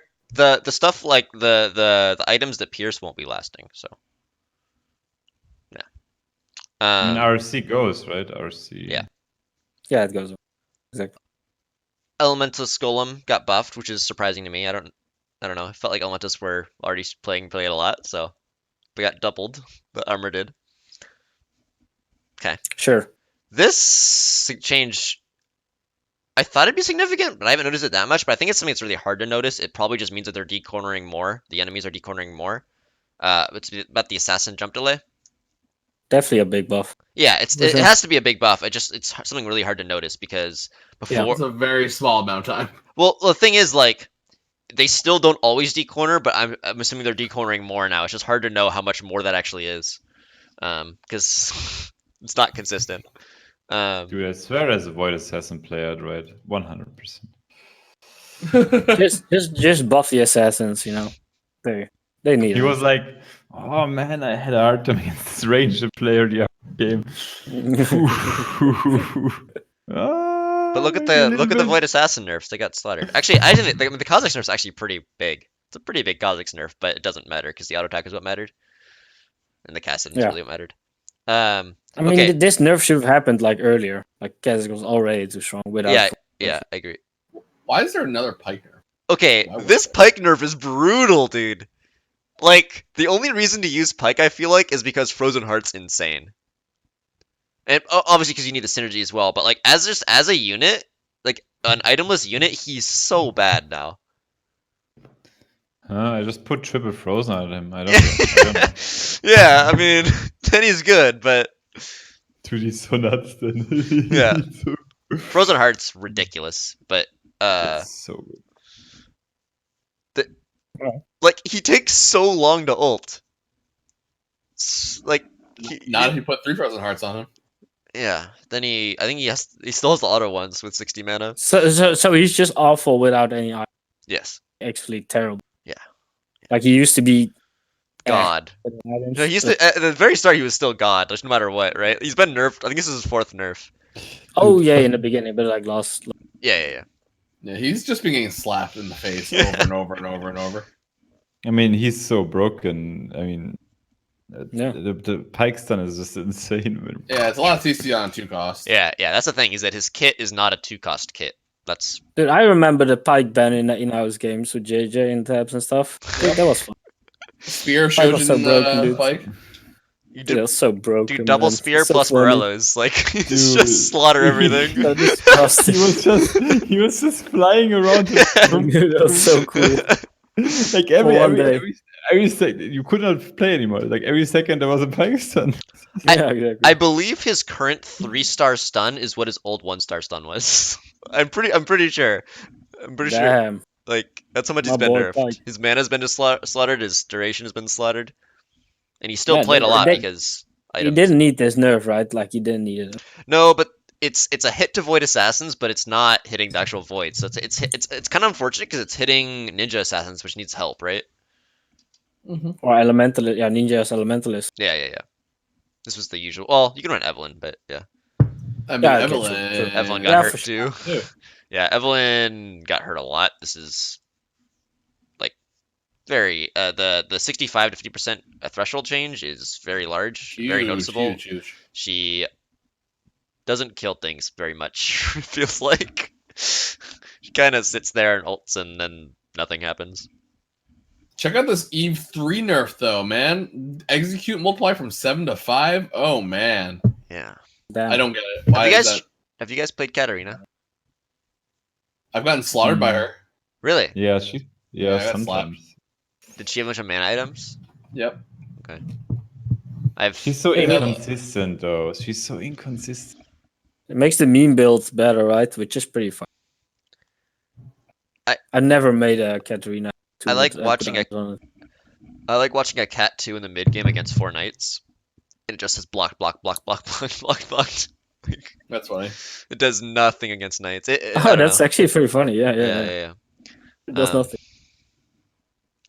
A: stuff like the items that pierce won't be lasting. So, yeah.
C: I mean, RC goes right. RC.
A: Yeah,
B: it goes exactly.
A: Elementus Golem got buffed, which is surprising to me. I don't know. I felt like Elementus were already playing it a lot, so we got doubled. The armor did. Okay.
B: Sure.
A: This change, I thought it'd be significant, but I haven't noticed it that much. But I think it's something that's really hard to notice. It probably just means that they're decornering more. The enemies are decornering more. It's about the assassin jump delay.
B: Definitely a big buff.
A: Yeah, it has to be a big buff. It's something really hard to notice because before
D: it's a very small amount of time.
A: Well, the thing is, like, they still don't always decorner, but I'm assuming they're decornering more now. It's just hard to know how much more that actually is, because it's not consistent.
C: Dude, I swear as a Void Assassin player, I'd rate 100%.
B: just buff the assassins, They need it.
C: He was like, oh man, I had a hard time against this Ranger player the other game.
A: But look at the Void Assassin nerfs. They got slaughtered. Actually, I think the Kha'Zix nerf's actually pretty big. It's a pretty big Kha'Zix nerf, but it doesn't matter because the auto attack is what mattered. and the cast settings
B: Yeah.
A: really mattered.
B: I mean,
A: Okay.
B: this nerf should have happened like earlier. Like Kha'Zix was already too strong without.
A: Yeah,
B: full
A: yeah,
B: nerf.
A: I agree.
D: Why is there another pike nerf?
A: Okay,
D: Why would
A: this
D: there?
A: Pike nerf is brutal, dude. Like, the only reason to use Pike, I feel like, is because Frozen Heart's insane. And obviously because you need the synergy as well, but like as a unit, like an itemless unit, he's so bad now.
C: I just put triple frozen on him. I don't know.
A: Yeah, I mean, then he's good, but
C: Dude, he's so nuts then.
A: Yeah.
C: He's so,
A: Frozen Heart's ridiculous. But
C: it's so good.
A: like he takes so long to ult. Like
D: Not if you put 3 frozen hearts on him.
A: yeah. Then I think he still has the auto ones with 60 mana.
B: So he's just awful without any items.
A: Yes.
B: Actually terrible.
A: Yeah.
B: Like he used to be
A: God.
B: with items,
A: No, he used
B: but-
A: to at the very start he was still God, like, no matter what, right? He's been nerfed. I think this is his 4th nerf.
B: Oh yeah, in the beginning, but like last.
A: Yeah.
D: Yeah, he's just been getting slapped in the face over and over and over and over.
C: I mean, he's so broken. I mean,
B: Yeah.
C: the pike stun is just insane.
D: Yeah, it's a lot of CC on 2 cost.
A: Yeah. That's the thing, is that his kit is not a 2-cost kit. That's
B: Dude, I remember the pike ban in house games with JJ and tabs and stuff. Dude, that was fun.
D: Spear
B: Pike was
D: showed
B: so
D: in
B: broken,
D: the
B: dude.
D: pike.
A: you
B: Dude, it was so broken.
A: do double
B: man.
A: spear
B: So
A: plus
B: funny.
A: Morello's. Like
C: Dude.
A: just slaughter everything.
B: So disgusting.
C: he was just flying around.
B: Dude, that was so cool.
C: Like
B: one day.
C: every second, you could not play anymore. Like every second there was a pike stun.
B: Yeah, exactly.
A: I believe his current 3-star stun is what his old 1-star stun was. I'm pretty sure. I'm pretty sure.
B: Damn.
A: Like that's how much
B: My
A: he's been
B: boy
A: nerfed.
B: Pike.
A: His mana's been slaughtered. His duration has been slaughtered, and he still
B: Yeah,
A: played a lot
B: they-
A: because
B: He
A: items.
B: didn't need this nerf, right? Like he didn't need it.
A: No, but it's a hit to void assassins, but it's not hitting the actual void. So it's kind of unfortunate because it's hitting ninja assassins, which needs help, right?
B: Or elementalist. Yeah, ninja's elementalist.
A: Yeah. This was the usual. Well, you can run Evelyn, but yeah,
D: I mean,
B: Yeah, okay,
D: Evelyn.
B: true.
A: Evelyn got
B: Yeah,
A: hurt
B: for
A: too.
D: Yeah.
A: Yeah, Evelyn got hurt a lot. This is like very the 65 to 50% threshold change is very large, very
D: Huge,
A: noticeable.
D: huge.
A: She doesn't kill things very much. It feels like she kind of sits there and ults, and then nothing happens.
D: Check out this Eve 3 nerf though, man. Execute multiply from 7 to 5. Oh man,
A: Yeah.
B: Damn.
D: I don't get it. Why
A: Have
D: is
A: you
D: that?
A: Have you guys played Katarina?
D: I've gotten slaughtered by her.
A: Really?
C: Yeah,
D: Yeah, I got
C: sometimes.
A: Did she have a bunch of mana items?
D: Yep.
A: I've
C: She's so
B: Yeah.
C: inconsistent though. She's so inconsistent.
B: It makes the meme build better, right? Which is pretty fun. I never made a Katarina.
A: I like watching
B: a.
A: a cat 2 in the mid game against 4 knights, and it just says block.
D: That's funny.
A: It does nothing against knights. I
B: Oh,
A: don't
B: that's
A: know.
B: actually pretty funny. Yeah.
A: Yeah.
B: It does
A: Um,
B: nothing.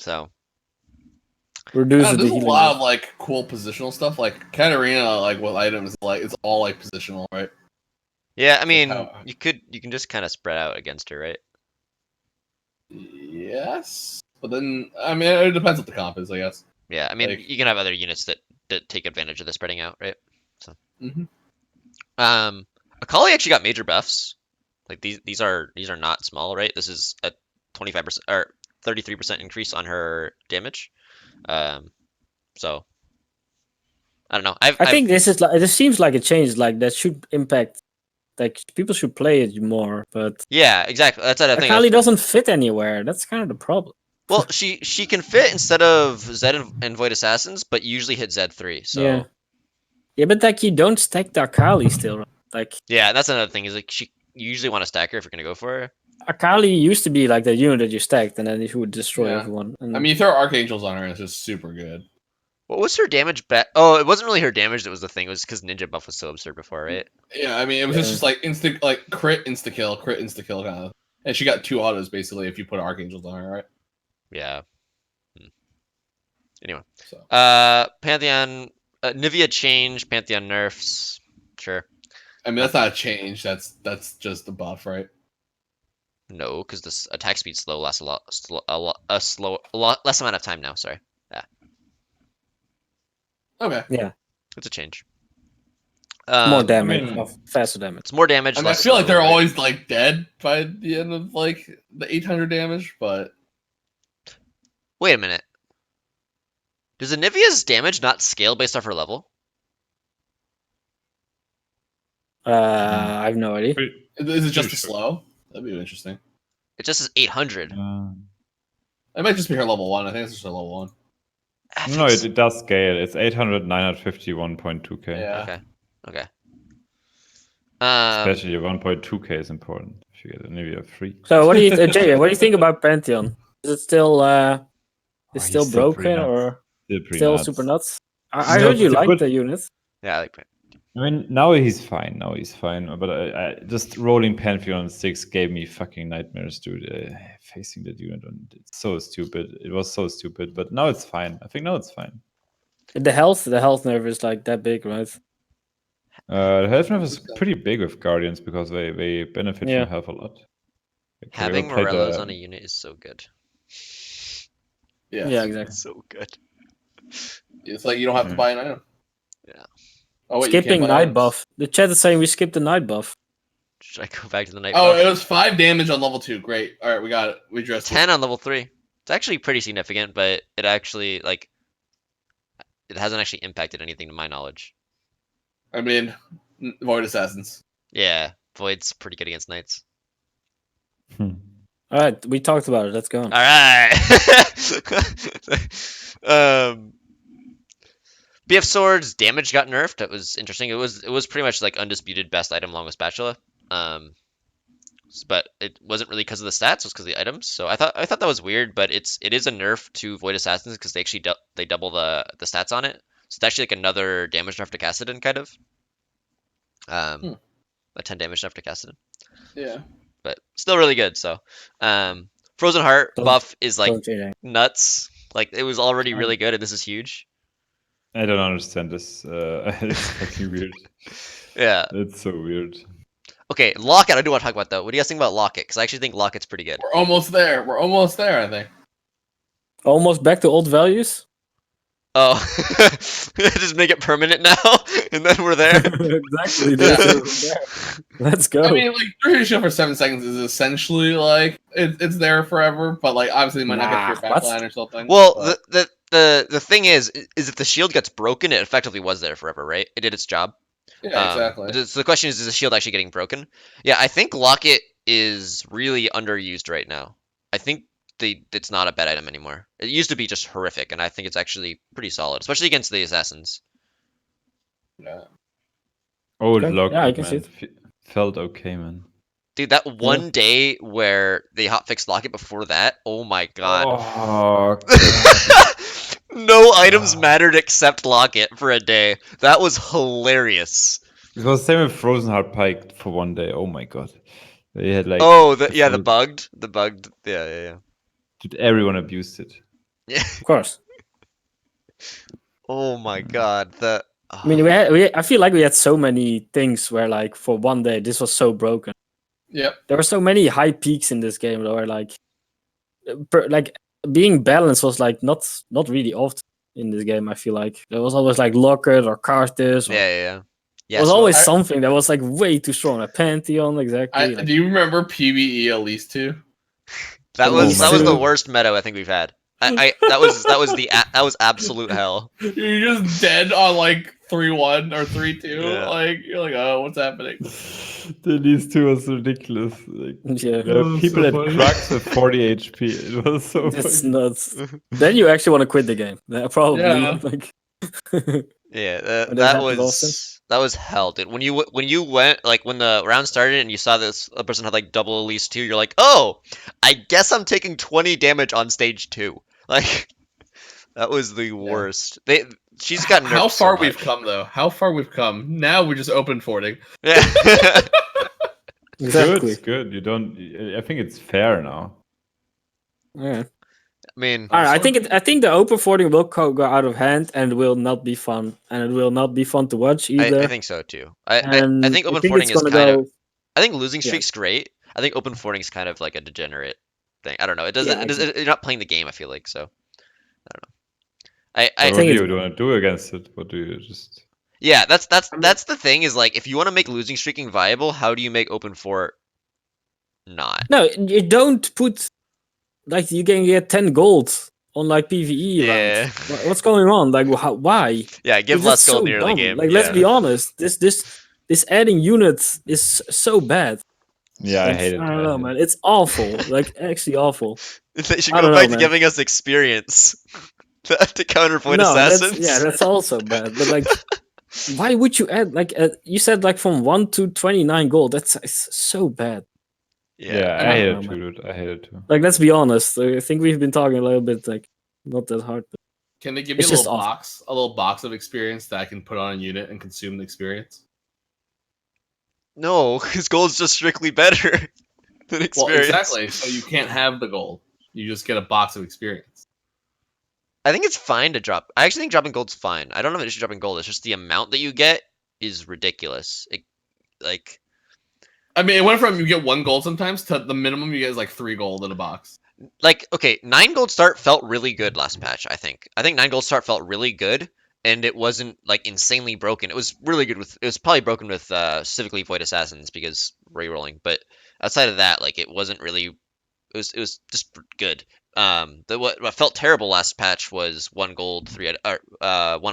A: So
B: Reduce the
D: There's a
B: healing.
D: lot of like cool positional stuff. Like Katarina, like with items, like it's all like positional, right?
A: yeah, I mean,
D: how-
A: you can just kind of spread out against her, right?
D: Yes, but then I mean it depends what the comp is, I guess.
A: Yeah, I mean,
D: Like-
A: you can have other units that take advantage of the spreading out, right?
D: Mm-hmm.
A: Akali actually got major buffs. Like these are not small, right? This is a 25% or 33% increase on her damage. So I don't know.
B: I think this is like. This seems like a change. Like that should impact. Like people should play it more, but
A: yeah, exactly. That's what I think.
B: Akali doesn't fit anywhere. That's kind of the problem.
A: Well, she can fit instead of Zed and Void Assassins, but you usually hit Z3. So
B: Yeah, but like you don't stack the Akali still. Right? Like
A: yeah, that's another thing. Is like you usually want to stack her if you're gonna go for her.
B: Akali used to be like the unit that you stacked, and then you would destroy
D: Yeah.
B: everyone. And
D: I mean, you throw Archangels on her, and it's just super good.
A: What was her damage bet? Oh, it wasn't really her damage that was the thing. It was because Ninja buff was so absurd before, right?
D: Yeah, I mean, it was
B: Yeah.
D: just like instant, like crit, insta kill kind of. And she got 2 autos basically if you put Archangels on her, right?
A: Yeah. Anyway,
D: So
A: Pantheon, Nivea change, Pantheon nerfs. Sure.
D: I mean, that's not a change. That's just a buff, right?
A: No, because this attack speed slow lasts a lot less amount of time now. Sorry.
D: Okay.
B: Yeah,
A: It's a change.
B: more damage,
D: mean-
B: faster damage.
A: It's more damage.
D: I mean, I
A: less
D: feel like they're
A: slow, right?
D: always like dead by the end of like the 800 damage, but
A: Wait a minute. Does Anivia's damage not scale based off her level?
B: I have no idea.
D: is it just
C: Pretty
D: a
C: sure.
D: slow? That'd be interesting.
A: It just says 800.
D: It might just be her level 1. I think it's just her level 1.
A: I
C: No,
A: think
C: it does scale. It's 800, 951.2k.
D: Yeah.
A: Okay. Okay.
C: Especially 1.2k is important if you get a Nivea free.
B: So what do you, Jay? What do you think about Pantheon? Is it still
C: Oh,
B: is
C: he's
B: still
C: still pretty
B: broken
C: nuts.
B: or
C: Still pretty
B: still
C: nuts.
B: super nuts? I
C: No,
B: heard you
C: it's a
B: like
C: good-
B: the unit.
A: Yeah, I like
C: I mean, now he's fine. But I just rolling Pantheon on 6 gave me fucking nightmares, dude. Facing that unit, it's so stupid. It was so stupid, but now it's fine. I think now it's fine.
B: The health nerf is like that big, right?
C: The health nerf is pretty big with Guardians because they benefit
B: Yeah.
C: from health a lot. Like, have you
A: Having
C: ever played
A: Morellos on a unit is so good.
D: Yes.
B: Yeah, exactly.
A: It's so good.
D: It's like you don't have to buy an item.
A: Yeah.
D: Oh wait, you
B: Skipping
D: can't buy
B: night
D: items.
B: buff. The chat is saying we skipped the night buff.
A: Should I go back to the night
D: Oh,
A: buff?
D: it was 5 damage on level 2. Great. All right, we got it. We addressed
A: 10 on level 3. It's actually pretty significant, but it actually, like, it hasn't actually impacted anything to my knowledge.
D: I mean, Void Assassins.
A: Yeah, Void's pretty good against Knights.
B: All right, we talked about it. Let's go on.
A: Alright! BF Sword's damage got nerfed. That was interesting. It was pretty much like undisputed best item along with Spatula. But it wasn't really because of the stats, it was because of the items. So I thought that was weird, but it is a nerf to Void Assassins because they actually they double the stats on it. So it's actually like another damage nerf to Kassadin, kind of. A 10 damage nerf to Kassadin.
D: Yeah.
A: But still really good. So Frozen Heart
B: Don't-
A: buff is like
B: Don't say that.
A: nuts. Like it was already really good, and this is huge.
C: I don't understand this. It's fucking weird.
A: Yeah.
C: It's so weird.
A: Okay, Locket. I do want to talk about though. What do you guys think about Locket? Because I actually think Locket's pretty good.
D: We're almost there. I think.
B: Almost back to old values.
A: Oh, just make it permanent now, and then we're there.
B: Exactly.
D: Yeah.
B: Let's go.
D: I mean, like 3 shield for 7 seconds is essentially like it's there forever, but like obviously you might not get your
B: Nah,
D: backline or something.
A: Well,
D: but-
A: the thing is if the shield gets broken, it effectively was there forever, right? It did its job.
D: yeah, exactly.
A: So the question is the shield actually getting broken? Yeah, I think Locket is really underused right now. I think it's not a bad item anymore. It used to be just horrific, and I think it's actually pretty solid, especially against the assassins.
D: Yeah.
C: Old
B: Okay,
C: luck,
B: yeah, I can
C: man.
B: see
C: Felt okay, man.
A: Dude, that one day where they hotfixed Locket before that, oh my god.
C: Oh,
A: No items mattered except Locket for a day. That was hilarious.
C: it was the same with Frozen Heart Pike for one day. Oh my god. They had like
A: The bugged. Yeah.
C: Dude, everyone abused it.
A: Yeah.
B: Of course.
A: Oh my god.
B: I mean, I feel like we had so many things where, like, for one day, this was so broken.
D: Yep.
B: There were so many high peaks in this game, though, where, like, being balanced was, like, not really often in this game, I feel like. There was always, like, Locket or Carthus. Or,
A: Yeah.
B: there was
A: so
B: always something that was, like, way too strong. A Pantheon, exactly.
D: Do you remember PvE Elise 2?
A: that
B: Oh
A: was
B: my
A: the
B: God.
A: worst meta I think we've had. That was absolute hell.
D: You're just dead on like 3-1 or 3-2.
A: Yeah.
D: Like you're like, oh, what's happening?
C: The these two was ridiculous. Like,
B: Yeah.
C: there were
D: was
C: people
D: so
C: at
D: funny.
C: crux with 40 HP. It was so
B: It's
C: funny.
B: nuts. Then you actually want to quit the game. Probably.
D: Yeah.
B: Like,
A: Yeah,
B: That
A: that
B: happens
A: was hell, dude. When you went like when the round started and you saw this a person had like double Elise 2, you're like, oh, I guess I'm taking 20 damage on stage 2. Like that was the worst. She's gotten
D: How
A: nerfed so
D: far we've
A: much.
D: come though. How far we've come. Now we're just open forting.
A: Yeah.
B: exactly.
C: It's good. You don't. I think it's fair now.
B: Yeah.
A: I mean,
B: All right, I think the open forting will go out of hand and will not be fun, and it will not be fun to watch either.
A: I think so too. I
B: And
A: think open
B: it's
A: forting is
B: gonna
A: kind of.
B: go-
A: I think losing
B: Yeah.
A: streak's great. I think open forting is kind of like a degenerate thing. I don't know. It doesn't.
B: Yeah,
A: You're not playing the game. I feel like so. I don't know. I
C: What
B: think
C: do
B: it's
C: you want to do against it? What do you just?
A: yeah, that's
B: I mean,
A: that's the thing is like if you want to make losing streaking viable, how do you make open 4 not?
B: no, you don't put like you can get 10 gold on like PvE
A: Yeah.
B: rounds. What's going on? Like, why?
A: Yeah, give
B: Dude, that's
A: less gold
B: so
A: in the early
B: dumb.
A: game.
B: Like, let's
A: Yeah.
B: be honest. This adding units is so bad.
C: Yeah, I
B: Like,
C: hate it.
B: I don't know, man. It's awful. Like, actually awful.
A: They should
B: I
A: go
B: don't
A: back
B: know,
A: to
B: man.
A: giving us experience to counterpoint
B: No,
A: assassins.
B: that's also bad. But like, why would you add like you said like from 1 to 29 gold? That's it's so bad.
C: Yeah,
B: I
C: I
B: don't
C: hate
B: know,
C: it too,
B: man.
C: dude. I hate it too.
B: Like, let's be honest. I think we've been talking a little bit like not that hard, but
D: Can they give me
B: it's
D: a
B: just
D: little
B: awful.
D: box, a little box of experience that I can put on a unit and consume the experience?
A: No, his gold's just strictly better than
D: Well,
A: experience.
D: exactly. So you can't have the gold. You just get a box of experience.
A: I think it's fine to drop. I actually think dropping gold's fine. I don't know if it should dropping gold. It's just the amount that you get is ridiculous. Like
D: I mean, it went from you get 1 gold sometimes to the minimum you get is like 3 gold in a box.
A: okay, 9 gold start felt really good last patch, I think. I think 9 gold start felt really good, and it wasn't like insanely broken. It was really good with it was probably broken with specifically Void Assassins because rerolling, but outside of that, like it wasn't really it was just good. What felt terrible last patch was 1 gold, 1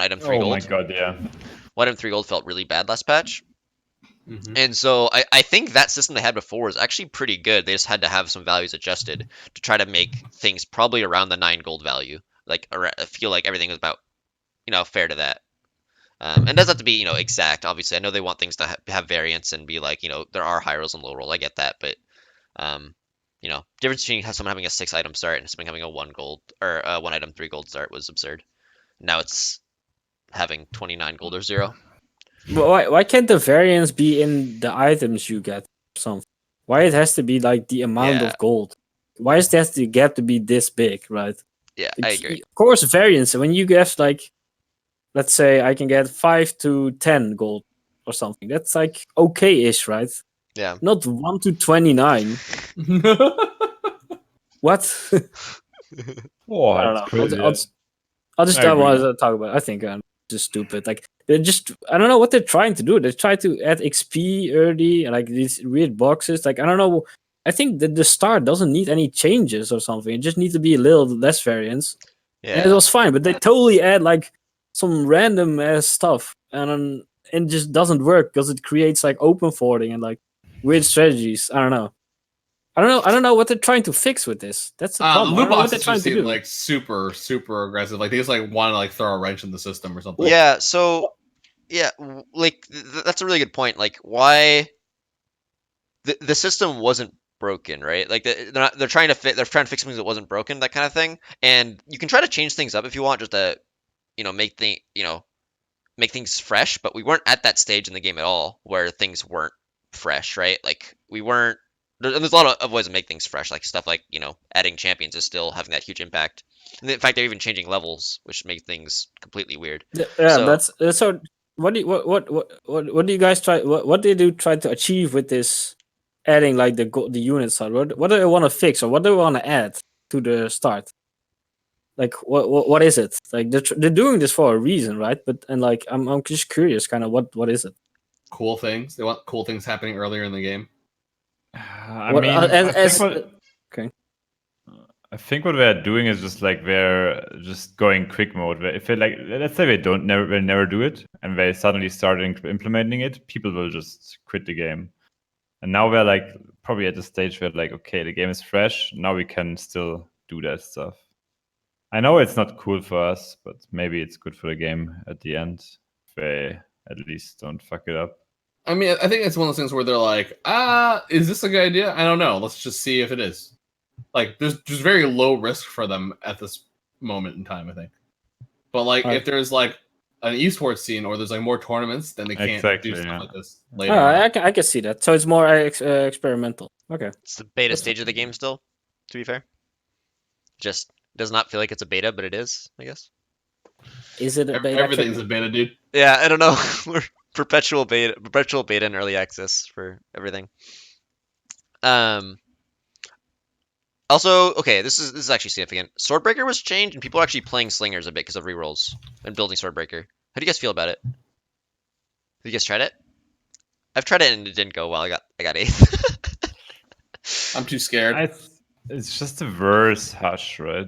A: item, 3
C: Oh my
A: gold.
C: god, yeah.
A: 1 item, 3 gold felt really bad last patch.
D: Mm-hmm.
A: And so I think that system they had before was actually pretty good. They just had to have some values adjusted to try to make things probably around the 9 gold value. Like I feel like everything was about fair to that. And it doesn't have to be exact. Obviously, I know they want things to have variance and be like there are high rolls and low roll. I get that, but um, difference between someone having a 6 item start and someone having a 1 gold or 1 item 3 gold start was absurd. Now it's having 29 gold or 0.
B: Why can't the variance be in the items you get or something? Why it has to be like the amount
A: Yeah.
B: of gold? Why is that the gap to be this big, right?
A: Yeah, I agree.
B: Of course, variance. When you get like, let's say I can get 5 to 10 gold or something. That's like okay-ish, right?
A: Yeah.
B: Not 1 to 29. What?
C: Oh,
B: I don't
C: that's
B: know.
C: crazy.
B: I'll just
C: I agree.
B: want to talk about it. I think I'm just stupid. Like they're just I don't know what they're trying to do. They try to add XP early and like these weird boxes. Like I don't know. I think that the start doesn't need any changes or something. It just needs to be a little less variance. And it
A: Yeah.
B: was fine, but they totally add like some random ass stuff and it just doesn't work because it creates like open forwarding and like weird strategies. I don't know. I don't know what they're trying to fix with this. That's the
D: The
B: problem. I
D: loot
B: don't know what they're
D: boxes
B: trying
D: just
B: to
D: seem
B: do.
D: like super aggressive. Like they just like want to like throw a wrench in the system or something.
A: Yeah, so yeah, like that's a really good point. Like why the system wasn't broken, right? Like they're trying to fix things that wasn't broken, that kind of thing. And you can try to change things up if you want, just to make things fresh. But we weren't at that stage in the game at all where things weren't fresh, right? Like we weren't. There's a lot of ways to make things fresh, like stuff like adding champions is still having that huge impact. And in fact, they're even changing levels, which make things completely weird.
B: Yeah,
A: So-
B: that's so. What do you, what do you guys try? What did you try to achieve with this? Adding like the units. What do they want to fix or what do they want to add to the start? Like what is it? Like they're doing this for a reason, right? But and like I'm just curious, kind of what is it?
D: Cool things. They want cool things happening earlier in the game.
C: I
B: What-
C: mean,
B: okay.
C: I think what we're doing is just like we're just going quick mode. Where if it like let's say we'll never do it, and they suddenly start implementing it, people will just quit the game. And now we're like probably at the stage where like okay, the game is fresh. Now we can still do that stuff. I know it's not cool for us, but maybe it's good for the game at the end. If they at least don't fuck it up.
D: I mean, I think it's one of those things where they're like, is this a good idea? I don't know. Let's just see if it is. Like, there's just very low risk for them at this moment in time, I think. But like,
B: Right.
D: if there's like an esports scene or there's like more tournaments, then they can't
C: Exactly,
D: do stuff
C: yeah.
D: like this later.
B: I can see that. So it's more experimental. Okay.
A: It's the beta
B: That's
A: stage of the game still, to be fair. Just does not feel like it's a beta, but it is, I guess.
B: Is it a beta?
D: Everything's a beta, dude.
A: Yeah, I don't know. We're perpetual beta and early access for everything. Also, okay, this is actually significant. Swordbreaker was changed, and people are actually playing slingers a bit because of rerolls and building Swordbreaker. How do you guys feel about it? Have you guys tried it? I've tried it and it didn't go well. I got 8th.
D: I'm too scared.
C: It's just a verse Hush, right?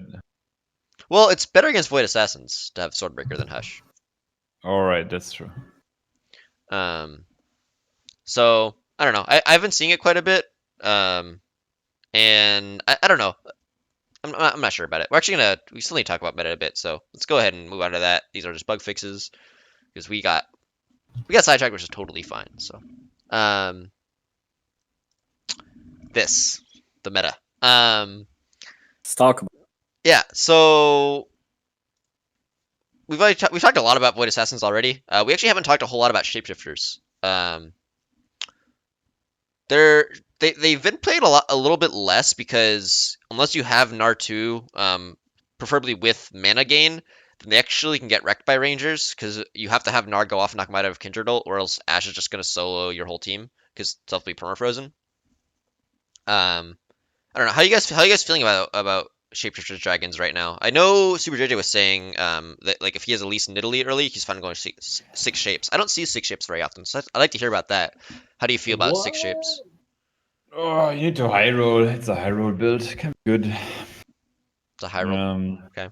A: Well, it's better against Void Assassins to have Swordbreaker than Hush.
C: All right, that's true.
A: So I don't know. I've been seeing it quite a bit. And I don't know. I'm not sure about it. We still need to talk about meta a bit. So let's go ahead and move on to that. These are just bug fixes because we got sidetracked, which is totally fine. So, the meta.
B: Let's talk about.
A: Yeah. So we've talked a lot about Void Assassins already. We actually haven't talked a whole lot about shapeshifters. They've been played a little bit less because unless you have Nar2, preferably with mana gain, then they actually can get wrecked by Rangers because you have to have Nar go off and knock them out of Kindred ult, or else Ash is just gonna solo your whole team because it'll be permafrozen. I don't know how you guys feeling about Shapeshifters Dragons right now. I know Superjj was saying that like if he has at least Nidalee early, he's fine going six shapes. I don't see 6 shapes very often, so I'd like to hear about that. How do you feel about 6 shapes?
C: Oh, you need to high roll. It's a high roll build. Can be good.
A: It's a high roll. Okay.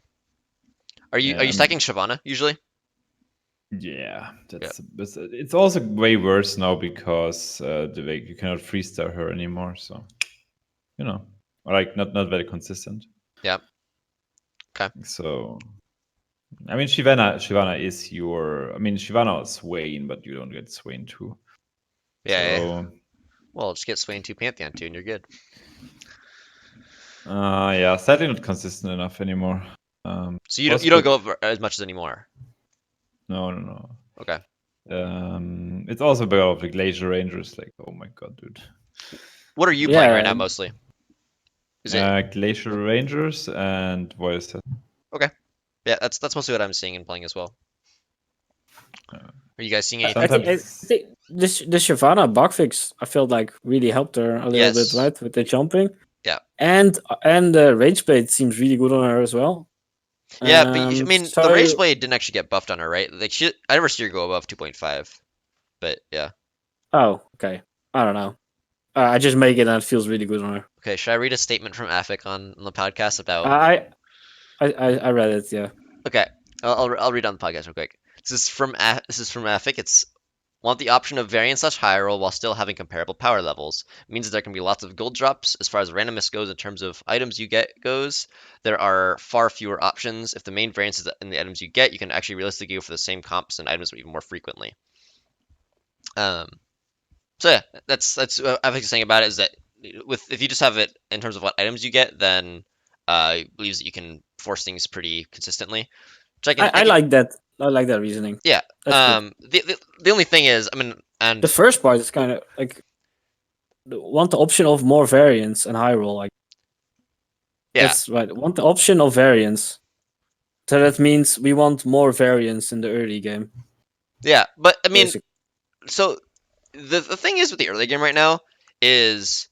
A: Are
C: yeah,
A: you stacking Shyvana usually?
C: Yeah, it's also way worse now because you cannot freestar her anymore. So, like not very consistent.
A: Yeah. Okay.
C: So, I mean, Shyvana is your. I mean, Shyvana is Swain, but you don't get Swain too.
A: Yeah.
C: So,
A: well, just get Swain 2 Pantheon 2 and you're good.
C: Yeah, sadly not consistent enough anymore.
A: So you don't go up as much as anymore.
C: No.
A: Okay.
C: It's also better of the Glacier Rangers. Like, oh my god, dude.
A: What are you playing right now mostly?
C: Is it Glacier Rangers and Voice?
A: Okay. Yeah, that's mostly what I'm seeing and playing as well. Are you guys seeing anything?
B: I think the Shyvana bug fix I felt like really helped her a little bit, right, with the jumping.
A: Yeah.
B: And the Rage Blade seems really good on her as well.
A: Yeah, but I mean, the Rage Blade didn't actually get buffed on her, right? Like I never see her go above 2.5. But yeah.
B: Oh, okay. I don't know. I just make it and it feels really good on her.
A: Okay, should I read a statement from Afik on the podcast about?
B: I read it. Yeah.
A: Okay, I'll read on the podcast real quick. This is from Afik. It's want the option of variance / high roll while still having comparable power levels. It means that there can be lots of gold drops. As far as randomness goes, in terms of items you get goes, there are far fewer options. If the main variance is in the items you get, you can actually realistically go for the same comps and items even more frequently. So yeah, that's what Afik's saying about it is that if you just have it in terms of what items you get, then he believes that you can force things pretty consistently. Which
B: I like that. I like that reasoning.
A: Yeah. The only thing is, I mean, and
B: the first part is kind of like want the option of more variance and high roll. Like,
A: yeah,
B: that's right. Want the option of variance. So that means we want more variance in the early game.
A: Yeah, but I mean,
B: basically.
A: So the thing is with the early game right now is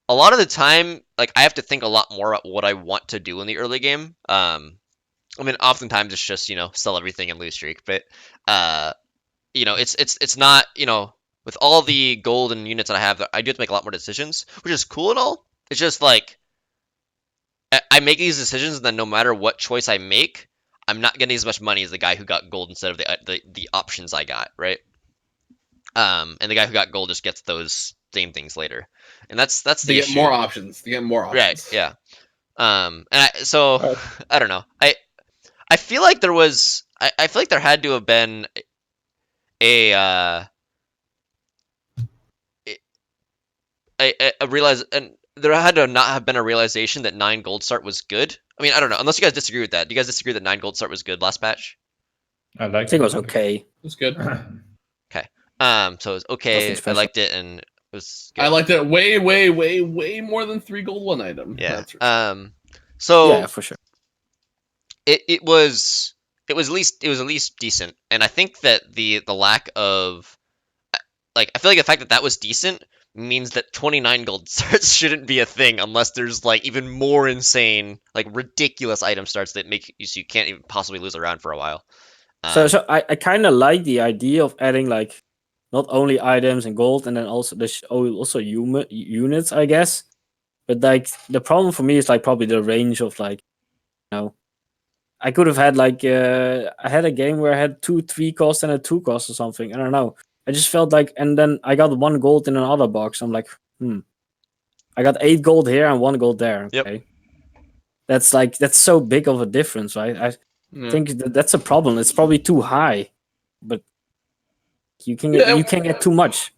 A: a lot of the time, like I have to think a lot more about what I want to do in the early game. I mean, oftentimes it's just sell everything and lose streak, but it's not with all the gold and units that I have, I do have to make a lot more decisions, which is cool and all. It's just like I make these decisions, and then no matter what choice I make, I'm not getting as much money as the guy who got gold instead of the options I got, right? And the guy who got gold just gets those same things later, and that's the issue.
D: Get more options. They get more options.
A: Right? Yeah. And I don't know. I feel like there was. I feel like there had to have been a realize, and there had to not have been a realization that 9 gold start was good. I mean, I don't know. Unless you guys disagree with that. Do you guys disagree that 9 gold start was good last patch?
C: I
B: think it was okay.
D: It was good.
A: Okay. So it was okay. I liked it, and it was good.
D: I liked it way, way, way, way more than 3 gold 1 item.
A: Yeah.
D: Right.
A: So
B: yeah, for sure.
A: It was at least decent, and I think that the lack of I feel like the fact that was decent means that 29 gold starts shouldn't be a thing unless there's like even more insane, like ridiculous item starts that make you so you can't even possibly lose a round for a while.
B: So I kind of like the idea of adding like not only items and gold, and then also also units, I guess. But like the problem for me is like probably the range of like, I could have had like I had a game where I had 2-3 cost and a 2 cost or something. I don't know. I just felt like, and then I got 1 gold in another box. I'm like, I got 8 gold here and 1 gold there. Okay,
A: Yep.
B: that's so big of a difference, right? I think that's a problem. It's probably too high, but you can get too much.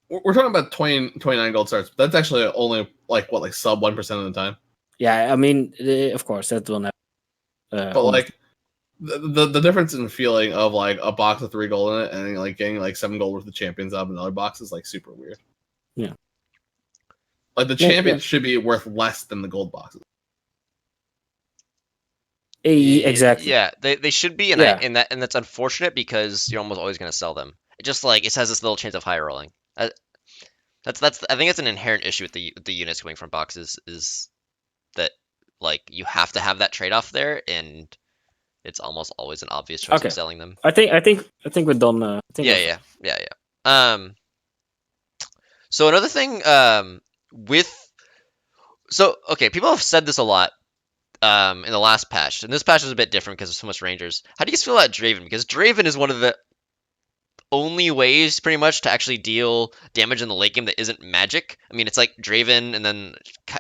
D: We're talking about 29 gold starts. But that's actually only like sub 1% of the time.
B: Yeah, I mean, of course that will never.
D: But like the difference in feeling of like a box with 3 gold in it and like getting like 7 gold worth of champions out of another box is like super weird.
B: Yeah.
D: Like the champions should be worth less than the gold boxes.
B: Exactly.
A: Yeah, they should be, and and that's unfortunate because you're almost always going to sell them. It just like it has this little chance of high rolling. That's I think it's an inherent issue with the units coming from boxes is that like you have to have that trade off there, and it's almost always an obvious choice of selling them.
B: I think we're done.
A: Yeah. So another thing people have said this a lot in the last patch, and this patch is a bit different because there's so much rangers. How do you guys feel about Draven? Because Draven is one of the only ways pretty much to actually deal damage in the late game that isn't magic. I mean, it's like Draven and then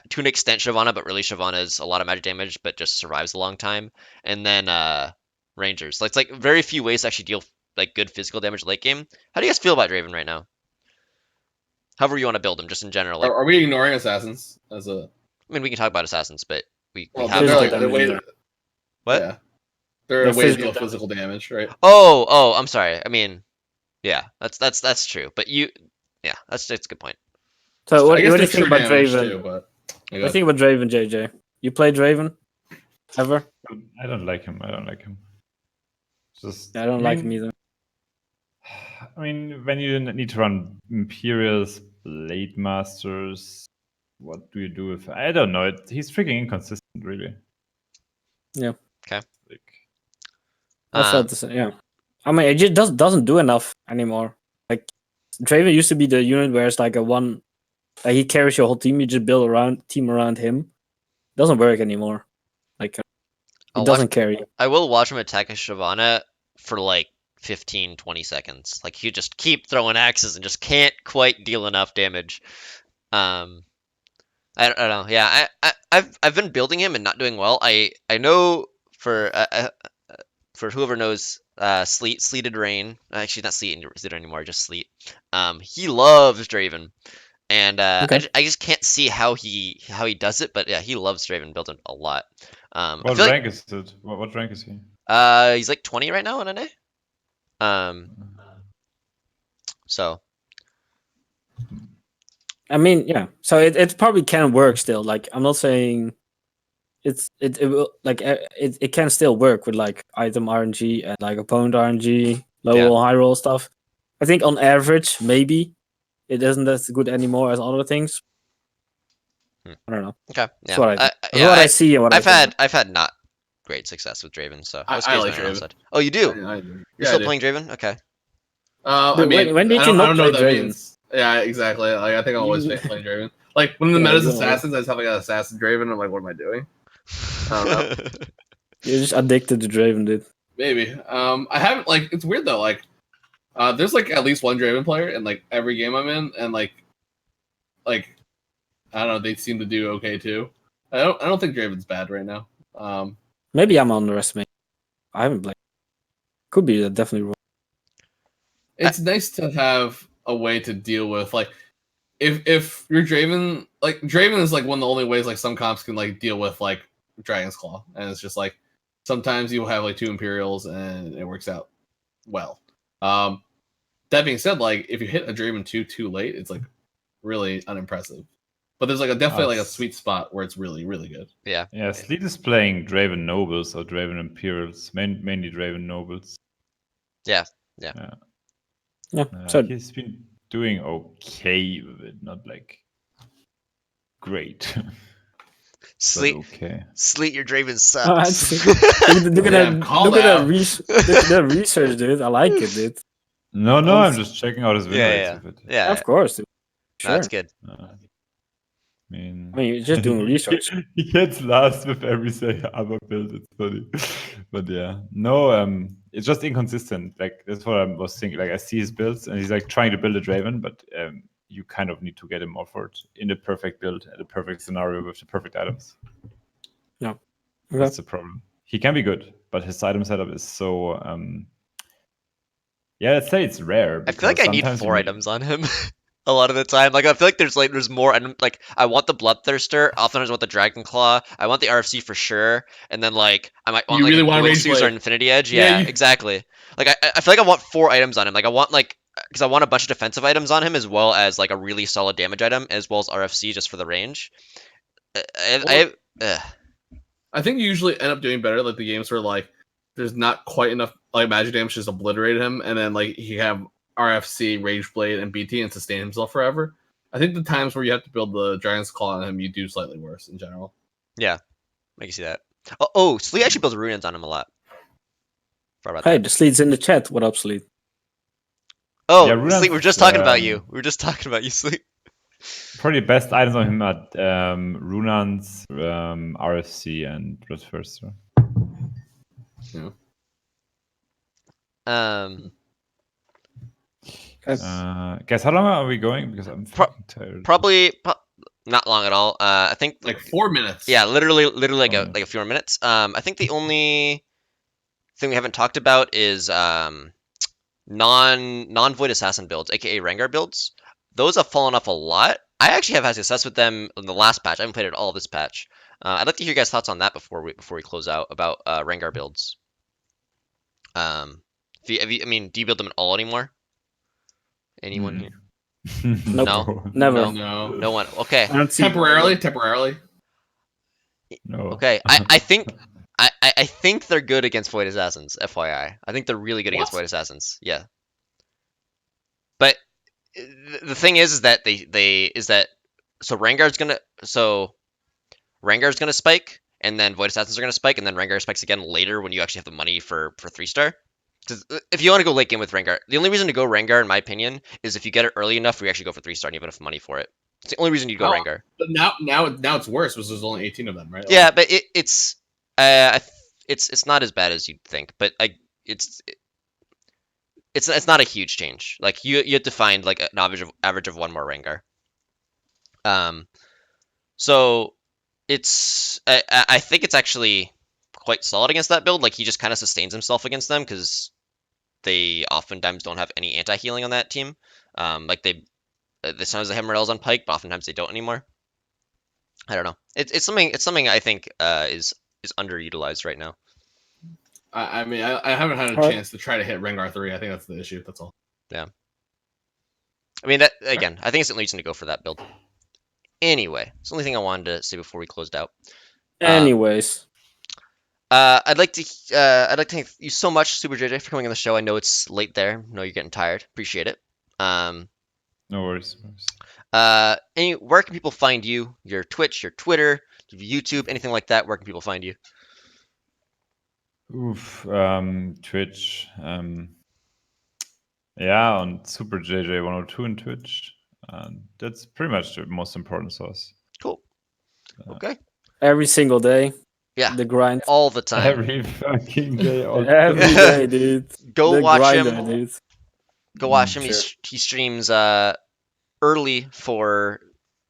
A: to an extent Shyvana, but really Shyvana is a lot of magic damage but just survives a long time. And then rangers. So it's like very few ways to actually deal like good physical damage late game. How do you guys feel about Draven right now? However you want to build him, just in general. Like,
D: are we ignoring assassins as a?
A: I mean, we can talk about assassins, but we have
D: they're way.
A: What?
D: Yeah. They're a way to deal physical damage, right?
A: Oh, I'm sorry. I mean, yeah, that's true. But that's a good point.
B: So what do you think about Draven? What do you think about Draven, JJ? You played Draven ever?
C: I don't like him. I
B: don't like him either.
C: I mean, when you need to run Imperials, Blade Masters, what do you do with? I don't know. He's freaking inconsistent, really.
B: Yeah.
A: Okay.
B: I felt the same. Yeah. I mean, it just doesn't do enough anymore. Like Draven used to be the unit where it's like a one, he carries your whole team. You just build team around him. Doesn't work anymore. Like it doesn't carry.
A: I will watch him attack a Shyvana for like 15-20 seconds. Like you just keep throwing axes and just can't quite deal enough damage. I don't know. Yeah, I've been building him and not doing well. I know for whoever knows Sleeted Rain. Actually, not Sleeted anymore, just Sleet. He loves Draven, and I just can't see how he does it. But yeah, he loves Draven, built it a lot.
C: What rank is it? What rank is he?
A: He's like 20 right now on NA. So.
B: I mean, yeah. So it probably can work still. Like I'm not saying it will like it can still work with like item RNG and like opponent RNG, low roll, high roll stuff. I think on average maybe it isn't as good anymore as other things. I don't know.
A: Okay.
B: Yeah. That's what I see and what
A: I've had not great success with Draven, so
D: I like Draven.
A: Oh, you do? You're still playing Draven? Okay.
D: I mean,
B: when did you not play Draven?
D: Yeah, exactly. Like I think I'm always playing Draven. Like when the meta's assassins, I just have like an assassin Draven. I'm like, what am I doing? I don't know.
B: You're just addicted to Draven, dude.
D: Maybe. I haven't like. It's weird though. Like, there's like at least one Draven player in like every game I'm in, and like, I don't know. They seem to do okay too. I don't think Draven's bad right now.
B: Maybe I'm underestimating. I haven't played. Could be definitely wrong.
D: It's nice to have a way to deal with like if you're Draven, like Draven is like one of the only ways like some comps can like deal with like Dragon's Claw, and it's just like sometimes you'll have like 2 Imperials and it works out well. That being said, like if you hit a Draven 2 too late, it's like really unimpressive. But there's like definitely like a sweet spot where it's really, really good.
A: Yeah.
C: Yeah, Sleet is playing Draven Nobles or Draven Imperials, mainly Draven Nobles.
A: Yeah.
B: So
C: he's been doing okay with it, not like great.
A: Sleet,
C: Okay.
A: Sleet, your Draven
B: Alright,
A: sucks.
B: look at
D: Damn,
B: that.
D: call
B: Look at that.
D: out.
B: The research, dude. I like it, dude.
C: No, I'm
B: Also-
C: just checking out his win
A: Yeah,
C: rates
A: yeah,
C: with it.
A: yeah.
B: Of course, dude.
A: No,
B: Sure.
A: that's good.
C: I mean,
B: you're just doing research.
C: He gets last with every say other build. It's funny, but yeah, no, it's just inconsistent. Like that's what I was thinking. Like I see his builds, and he's like trying to build a Draven, but you kind of need to get him offered in the perfect build, at the perfect scenario with the perfect items.
B: Yeah,
C: That's the problem. He can be good, but his item setup is so. Yeah, let's say it's rare.
A: I feel like I need
C: sometimes
A: 4 items on him. A lot of the time, like I feel like there's more. And like I want the Bloodthirster. Often I want the Dragon Claw. I want the RFC for sure. And then like I might want
D: You
A: like
D: really
A: a
D: want
A: Wing
D: Rage
A: Suits or
D: Blade.
A: Infinity Edge.
D: Yeah,
A: Yeah,
D: you-
A: exactly. Like I feel like I want 4 items on him. Like I want because I want a bunch of defensive items on him as well as like a really solid damage item as well as RFC just for the range.
D: I think you usually end up doing better, like the games where like there's not quite enough like magic damage to just obliterate him, and then like he have RFC, Rage Blade, and BT and sustain himself forever. I think the times where you have to build the Dragon's Claw on him, you do slightly worse in general.
A: Yeah, I can see that. Oh, Sleet actually builds runes on him a lot. Forgot about
B: Hey,
A: that.
B: the Sleet's in the chat. What up, Sleet?
A: Oh,
C: Yeah, runes,
A: Sleet, we were just talking about you. We were just talking about you, Sleet.
C: Probably best items on him are Runans, RFC, and Bloodthirster.
D: Yeah.
C: Guys, how long are we going? Because I'm fucking tired.
A: Probably not long at all. I think
D: Like 4 minutes.
A: yeah, literally like
C: Oh,
A: a few more minutes. I think the only thing we haven't talked about is non-void assassin builds, aka Rengar builds. Those have fallen off a lot. I actually have had success with them in the last patch. I haven't played it all this patch. I'd like to hear your guys' thoughts on that before we close out about Rengar builds. I mean, do you build them at all anymore? Anyone here?
B: Nope.
A: No?
B: Never.
D: No.
A: No one. Okay.
B: I don't see.
D: Temporarily.
C: No.
A: Okay. I think I think they're good against Void Assassins, FYI. I think they're really good against
D: What?
A: Void Assassins. Yeah. But the thing is that Rengar's gonna spike, and then Void Assassins are gonna spike, and then Rengar spikes again later when you actually have the money for 3-star. Because if you want to go late game with Rengar, the only reason to go Rengar, in my opinion, is if you get it early enough, we actually go for 3-star and you have enough money for it. It's the only reason you go
D: Oh.
A: Rengar.
D: But now it's worse because there's only 18 of them, right?
A: Yeah, but it's not as bad as you'd think, but it's not a huge change. Like you have to find like an average of 1 more Rengar. So I think it's actually quite solid against that build. Like he just kind of sustains himself against them because they oftentimes don't have any anti-healing on that team. Like sometimes they have Morels on Pike, but oftentimes they don't anymore. I don't know. It's something I think is underutilized right now.
D: I mean, I haven't had a
B: Alright.
D: chance to try to hit Rengar 3. I think that's the issue. That's all.
A: I mean, that again, I think it's the only reason to go for that build. Anyway, it's the only thing I wanted to say before we closed out.
B: Anyways,
A: I'd like to thank you so much, Superjj, for coming on the show. I know it's late there. I know you're getting tired. Appreciate it.
C: No worries.
A: Where can people find you? Your Twitch, your Twitter, your YouTube, anything like that? Where can people find you?
C: Oof. Twitch. Yeah, on Superjj102 on Twitch. That's pretty much the most important source.
A: Cool. Okay.
B: every single day,
A: Yeah.
B: the grind.
A: All the time.
C: Every fucking day.
B: Every day, dude.
A: Go
B: The
A: watch
B: grinder,
A: him.
B: dude.
A: Go watch him.
B: Sure.
A: He streams early for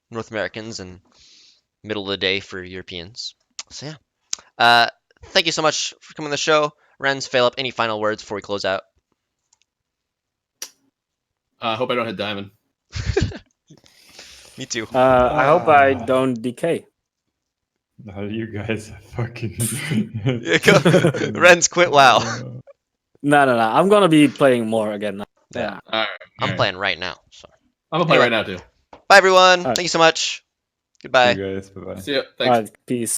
A: North Americans and middle of the day for Europeans. So yeah. Thank you so much for coming on the show. Renz, fail up. Any final words before we close out?
D: I hope I don't hit Diamond.
A: Me too.
B: I hope I don't decay.
C: How you guys are fucking.
A: Renz, quit WoW.
B: No. I'm gonna be playing more again now.
A: Yeah.
D: All right.
A: I'm playing right now. So
D: I'm gonna play
A: Anyway.
D: right now too.
A: bye everyone.
B: Alright.
A: Thank you so much. Goodbye.
C: You guys, bye bye.
D: See ya. Thanks.
B: Alright, peace.